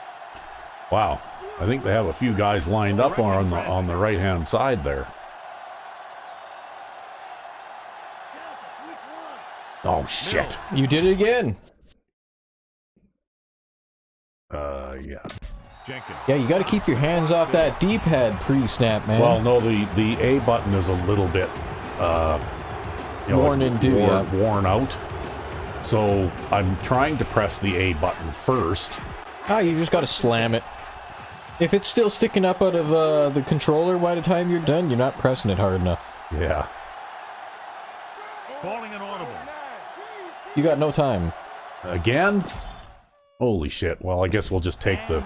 Wow. I think they have a few guys lined up on the right-hand side there. Oh, shit. You did it again. Yeah. Jenkins. Yeah, you got to keep your hands off that D-pad pre-snap, man. Well, no, the A button is a little bit worn out. So I'm trying to press the A button first. Ah, you just got to slam it. If it's still sticking up out of the controller by the time you're done, you're not pressing it hard enough. Yeah. Calling an audible. You got no time. Again? Holy shit. Well, I guess we'll just take the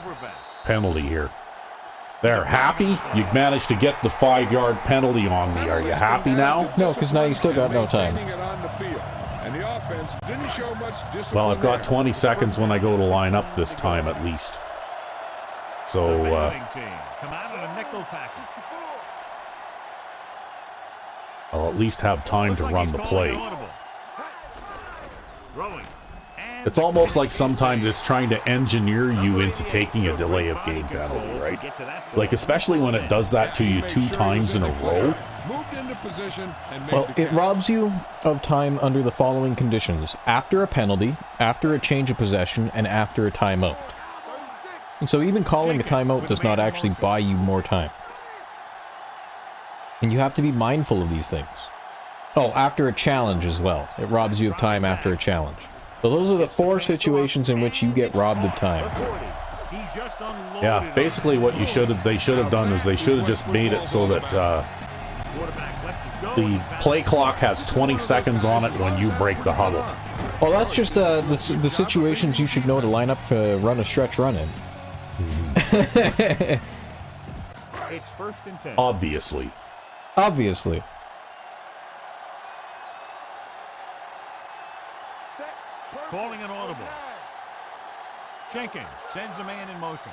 penalty here. There, happy? You managed to get the 5-yard penalty on me. Are you happy now? No, because now you still got no time. Well, I've got 20 seconds when I go to line up this time at least. So, come out in a nickel package. I'll at least have time to run the play. It's almost like sometimes it's trying to engineer you into taking a delay of game penalty, right? Like, especially when it does that to you 2 times in a row. Well, it robs you of time under the following conditions. After a penalty, after a change of possession, and after a timeout. And so even calling a timeout does not actually buy you more time. And you have to be mindful of these things. Oh, after a challenge as well. It robs you of time after a challenge. So those are the 4 situations in which you get robbed of time. Yeah, basically what they should have done is they should have just made it so that the play clock has 20 seconds on it when you break the huddle. Well, that's just the situations you should know to line up to run a stretch run in. It's 1st and 10. Obviously. Obviously. Calling an audible. Jenkins sends a man in motion.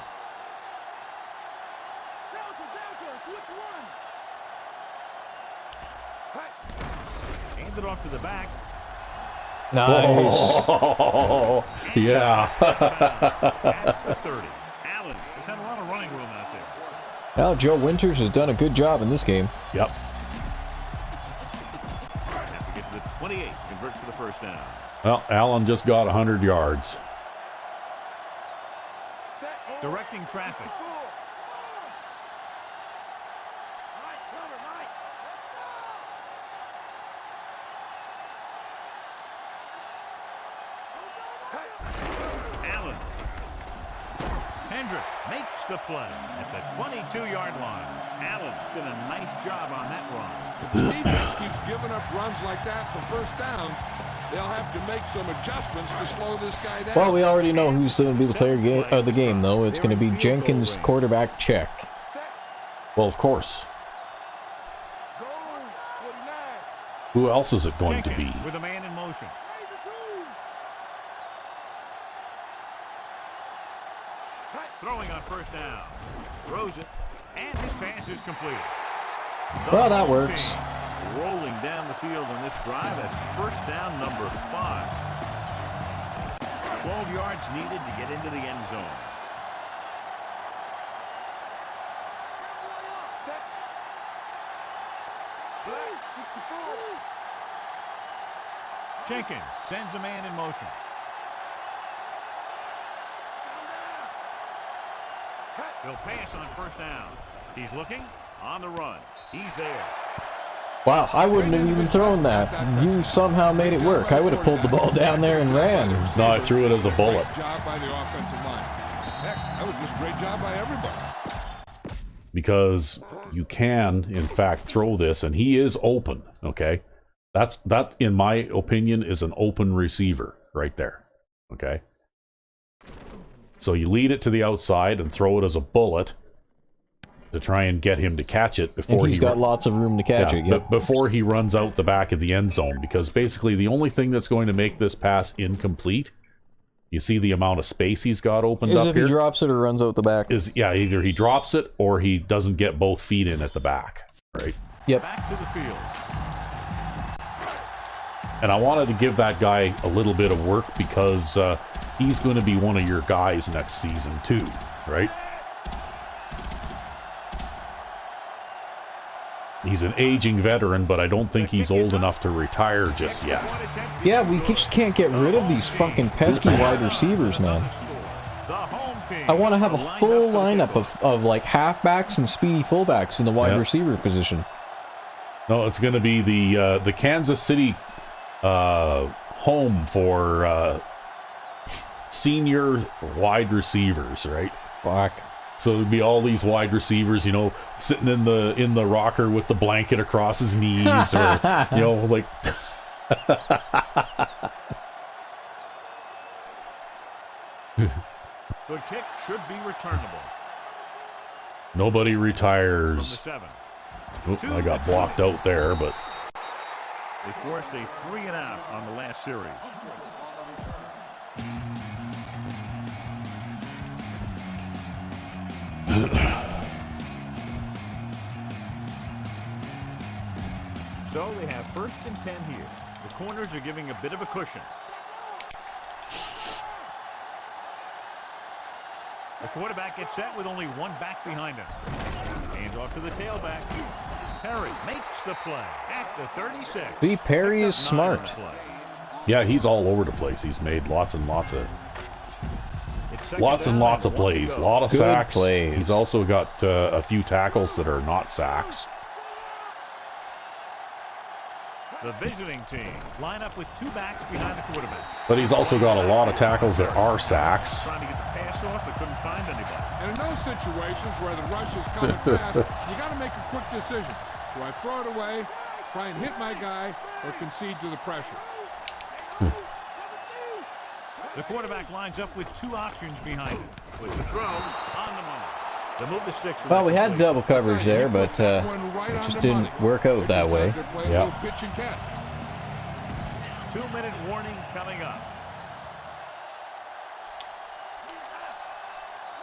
Hands it off to the back. Nice. Oh, yeah. At the 30. Allen has had a lot of running room out there. Well, Joe Winters has done a good job in this game. Yep. Have to get to the 28. Convert for the 1st down. Well, Allen just got 100 yards. Directing traffic. Allen. Hendrick makes the play at the 22-yard line. Allen did a nice job on that run. If the defense keeps giving up runs like that for 1st down, they'll have to make some adjustments to slow this guy down. Well, we already know who's going to be the player of the game, though. It's going to be Jenkins, quarterback check. Well, of course. Who else is it going to be? Jenkins with a man in motion. Throwing on first down. Throws it. And his pass is completed. Well, that works. Rolling down the field on this drive. That's first down number 5. 12 yards needed to get into the end zone. Jenkins sends a man in motion. He'll pass on first down. He's looking on the run. He's there. Wow, I wouldn't have even thrown that. You somehow made it work. I would have pulled the ball down there and ran. No, I threw it as a bullet. Great job by the offensive line. Heck, that was just a great job by everybody. Because you can, in fact, throw this, and he is open, okay? That, in my opinion, is an open receiver right there, okay? So you lead it to the outside and throw it as a bullet to try and get him to catch it before he's got lots of room to catch it. Yep. Before he runs out the back of the end zone, because basically the only thing that's going to make this pass incomplete, you see the amount of space he's got opened up if here? He drops it or runs out the back. Either he drops it or he doesn't get both feet in at the back, right? Yep. Back to the field. And I wanted to give that guy a little bit of work because he's going to be one of your guys next season too, right? He's an aging veteran, but I don't think he's old enough to retire just yet. Yeah, we just can't get rid of these fucking pesky wide receivers, man. I want to have a full lineup of like halfbacks and speedy fullbacks in the wide receiver position. No, it's going to be the Kansas City home for senior wide receivers, right? Fuck. So it'd be all these wide receivers, you know, sitting in the rocker with the blanket across his knees, or you know, like. The kick should be returnable. Nobody From the retires. 7. Oop, I got blocked out there, but They forced a 3 and out on the last series. So they have 1st and 10 here. The corners are giving a bit of a cushion. The quarterback gets set with only one back behind him. Hands off to the tailback. Perry makes the play at the 36. See, Perry is smart. yeah, he's all over the place. He's made lots and lots of plays, a lot of Good sacks. plays. He's also got a few tackles that are not sacks. The visiting team line up with 2 backs behind the quarterback. But he's also got a lot of tackles that are sacks. Trying to get the pass off, but couldn't find anybody. And in those situations where the rush is coming fast, you got to make a quick decision. Do I throw it away, try and hit my guy, or concede to the pressure? The quarterback lines up with 2 options behind him. With the throw on the money. They move the sticks. Well, we had double coverage there, but it just didn't work out that way. Yeah. 2-minute warning coming up.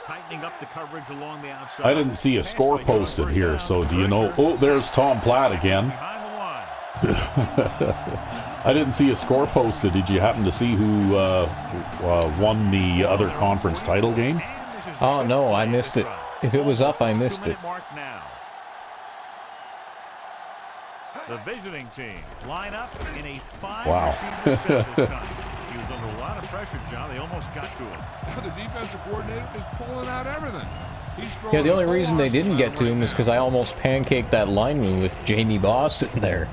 Tightening up the coverage along the outside. I didn't see a score posted here, so do you know? Oh, there's Tom Platt again. Behind the line. I didn't see a score posted. Did you happen to see who won the other conference title game? Oh, no, I missed it. If it was up, I missed it. Mark now. The visiting team line up in a 5-receiver set this time. He was under a lot of pressure, John. They almost got to him. The defensive coordinator is pulling out everything. Yeah, the only reason they didn't get to him is because I almost pancaked that lineman with Jamie Boss sitting there.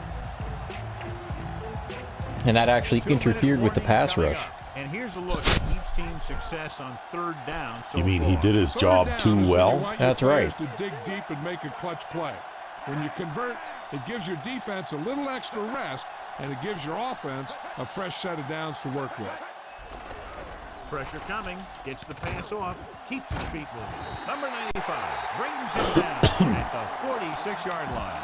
And that actually interfered with the pass rush. And here's a look at each team's success on 3rd down. So You mean he did his job too well? That's right. To dig deep and make a clutch play. When you convert, it gives your defense a little extra rest, and it gives your offense a fresh set of downs to work with. Pressure coming, gets the pass off, keeps his feet moving. Number 95 brings him down at the 46-yard line.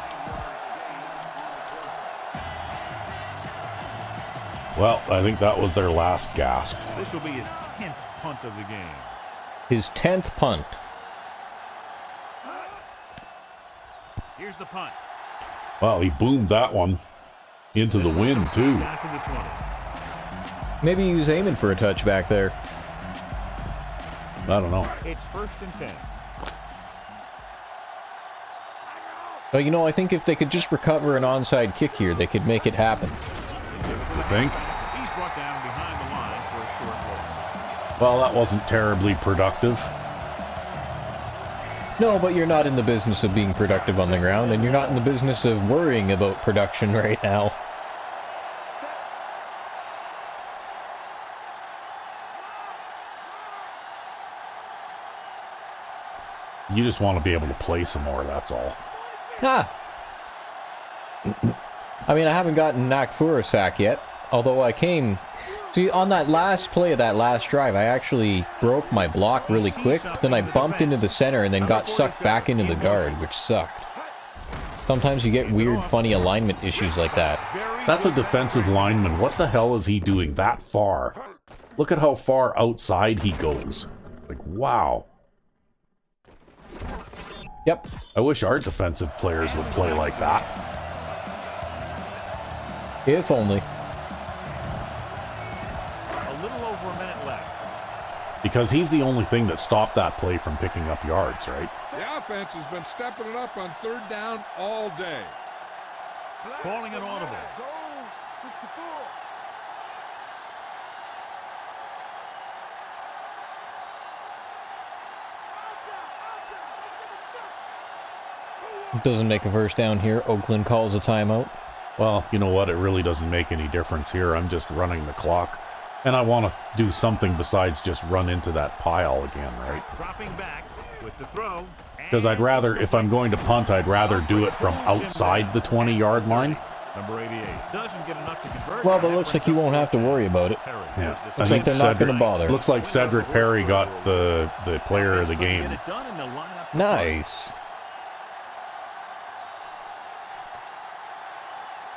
Well, I think that was their last gasp. This will be his 10th punt of the game. His 10th punt. Here's the punt. Well, he boomed that one into the wind, too. Back to the 20. Maybe he was aiming for a touchback there. I don't know. It's 1st and 10. But you know, I think if they could just recover an onside kick here, they could make it happen. You think? He's brought down behind the line for a short loss. Well, that wasn't terribly productive. No, but you're not in the business of being productive on the ground, and you're not in the business of worrying about production right now. You just want to be able to play some more, that's all. Ah! I mean, I haven't gotten knocked for a sack yet, although I came... See, on that last play of that last drive, I actually broke my block really quick, but then I bumped into the center and then got sucked back into the guard, which sucked. Sometimes you get weird, funny alignment issues like that. That's a defensive lineman. What the hell is he doing that far? Look at how far outside he goes. Like, wow. Yep. I wish our defensive players would play like that. If only. A little over a minute left. Because he's the only thing that stopped that play from picking up yards, right? The offense has been stepping it up on 3rd down all day. Calling an audible. Go, 64. It doesn't make a first down here. Oakland calls a timeout. Well, you know what? It really doesn't make any difference here. I'm just running the clock. And I want to do something besides just run into that pile again, right? Dropping back with the throw. Because I'd rather, if I'm going to punt, I'd rather do it from outside the 20-yard line. Number 88 doesn't get enough to convert. Well, but it looks like you won't have to worry about it. Yeah. Looks like they're not going to bother. Looks like Cedric Perry got the player of the game. Nice.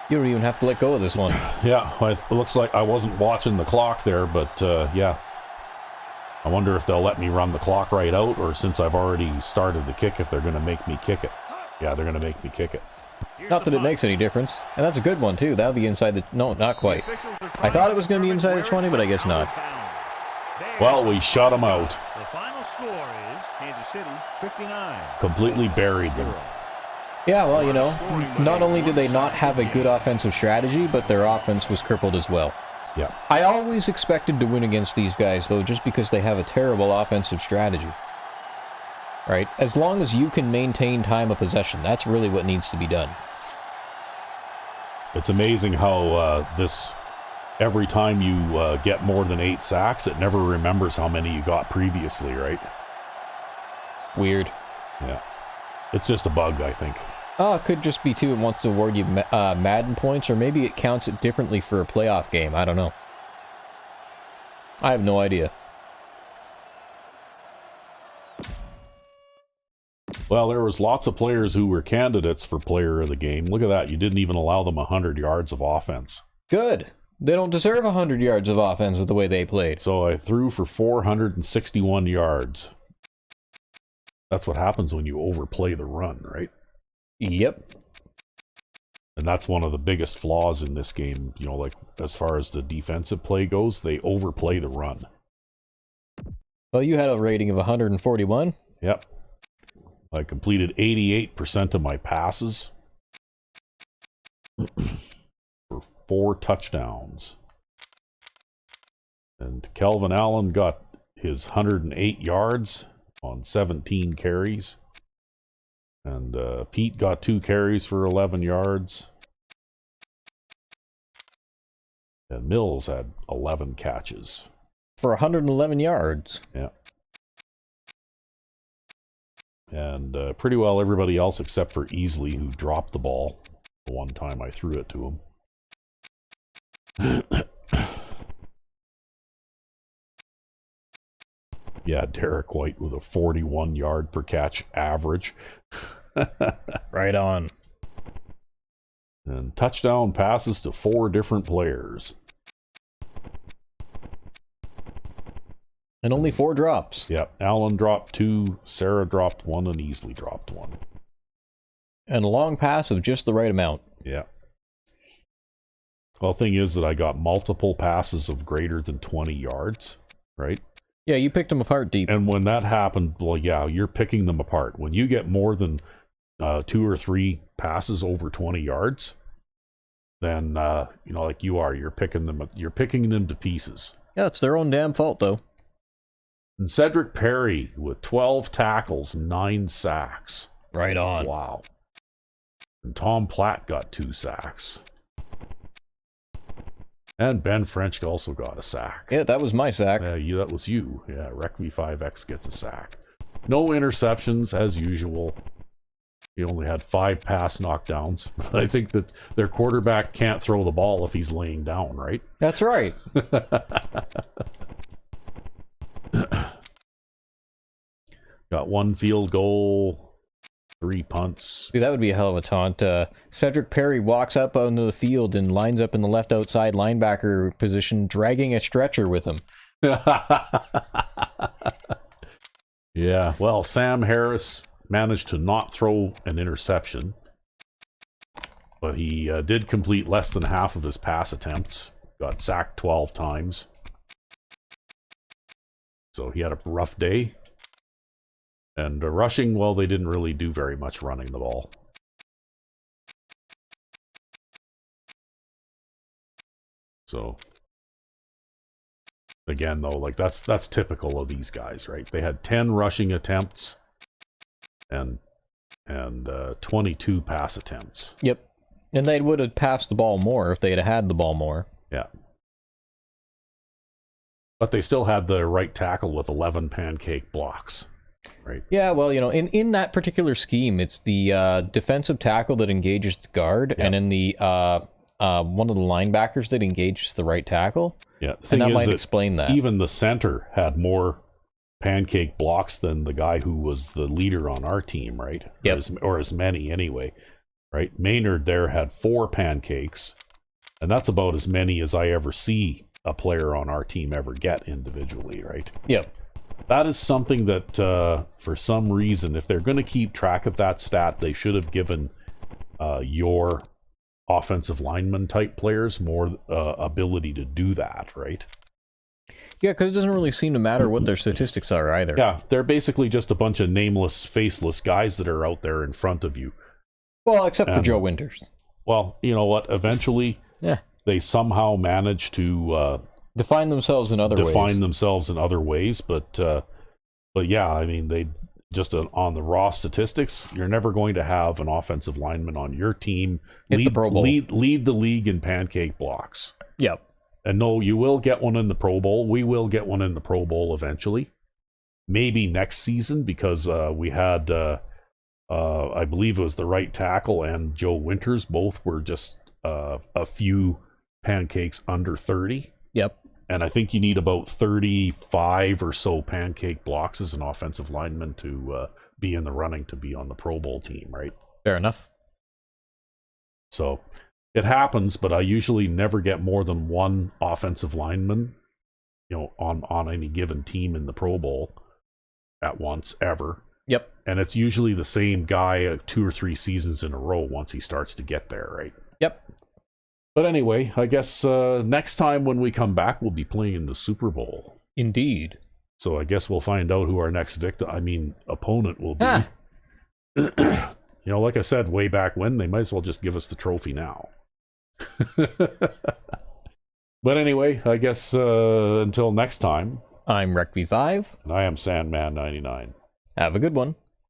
You don't even have to let go of this one. Yeah, it looks like I wasn't watching the clock there, but yeah. I wonder if they'll let me run the clock right out, or since I've already started the kick, if they're going to make me kick it. Yeah, they're going to make me kick it. Not that it makes any difference. And that's a good one, too. That'll be inside the... No, not quite. I thought it was going to be inside the 20, but I guess not. Well, we shut them out. The final score is Kansas City 59. Completely buried them. Yeah, well, you know, not only did they not have a good offensive strategy, but their offense was crippled as well. Yeah. I always expected to win against these guys, though, just because they have a terrible offensive strategy. Right? As long as you can maintain time of possession, that's really what needs to be done. It's amazing how every time you get more than 8 sacks, it never remembers how many you got previously, right? Weird. Yeah. It's just a bug, I think. Oh, it could just be, too, it wants to award you Madden points, or maybe it counts it differently for a playoff game. I don't know. I have no idea. Well, there was lots of players who were candidates for player of the game. Look at that. You didn't even allow them 100 yards of offense. Good. They don't deserve 100 yards of offense with the way they played. So I threw for 461 yards. That's what happens when you overplay the run, right? Yep. And that's one of the biggest flaws in this game. You know, like as far as the defensive play goes, they overplay the run. Well, you had a rating of 141. Yep. I completed 88% of my passes for 4 touchdowns. And Kelvin Allen got his 108 yards on 17 carries. And Pete got 2 carries for 11 yards. And Mills had 11 catches. For 111 yards. Yeah. And pretty well everybody else except for Easley, who dropped the ball the one time I threw it to him. Yeah, Derek White with a 41 yard per catch average. Right on. And touchdown passes to 4 different players. And only 4 drops. Yeah, Alan dropped 2, Sarah dropped 1, and Easley dropped 1. And a long pass of just the right amount. Yeah. Well, the thing is that I got multiple passes of greater than 20 yards, right? Yeah, you picked them apart deep. And when that happened, well, yeah, you're picking them apart. When you get more than 2 or 3 passes over 20 yards, then like you're picking them to pieces. Yeah, it's their own damn fault, though. And Cedric Perry with 12 tackles, 9 sacks. Right on. Wow. And Tom Platt got 2 sacks. And Ben French also got a sack. Yeah, that was my sack. That was you. Yeah, Rec V5X gets a sack. No interceptions, as usual. He only had 5 pass knockdowns. But I think that their quarterback can't throw the ball if he's laying down, right? That's right. Got 1 field goal, 3 punts. See, that would be a hell of a taunt. Cedric Perry walks up onto the field and lines up in the left outside linebacker position, dragging a stretcher with him. Yeah, well, Sam Harris managed to not throw an interception, but he did complete less than half of his pass attempts. Got sacked 12 times. So he had a rough day. And rushing, well, they didn't really do very much running the ball. So, again, though, like that's typical of these guys, right? They had 10 rushing attempts and 22 pass attempts. Yep. And they would have passed the ball more if they'd had the ball more. Yeah. But they still had the right tackle with 11 pancake blocks. Right. Yeah, well, in that particular scheme, it's the defensive tackle that engages the guard, and then the one of the linebackers that engages the right tackle. Yeah, and that might explain that. Even the center had more pancake blocks than the guy who was the leader on our team, right? Yep. Or as many anyway, right? Maynard there had 4 pancakes, and that's about as many as I ever see a player on our team ever get individually, right? Yep. That is something that, for some reason, if they're going to keep track of that stat, they should have given your offensive lineman type players more ability to do that, right? Yeah, because it doesn't really seem to matter what their statistics are either. Yeah, they're basically just a bunch of nameless, faceless guys that are out there in front of you. Well, except for Joe Winters. Well, you know what? Eventually, they somehow manage to define themselves in other ways. But yeah, I mean, they just on the raw statistics, you're never going to have an offensive lineman on your team lead the league in pancake blocks. Yep. And no, you will get one in the Pro Bowl. We will get one in the Pro Bowl eventually. Maybe next season, because we had, I believe it was the right tackle and Joe Winters. Both were just a few pancakes under 30. Yep. And I think you need about 35 or so pancake blocks as an offensive lineman to be in the running to be on the Pro Bowl team, right? Fair enough. So it happens, but I usually never get more than one offensive lineman, on any given team in the Pro Bowl at once, ever. Yep. And it's usually the same guy 2 or 3 seasons in a row once he starts to get there, right? Yep. But anyway, I guess next time when we come back, we'll be playing in the Super Bowl. Indeed. So I guess we'll find out who our next opponent will be. Like I said, way back when, they might as well just give us the trophy now. But anyway, I guess until next time. I'm RecV5. And I am Sandman99. Have a good one.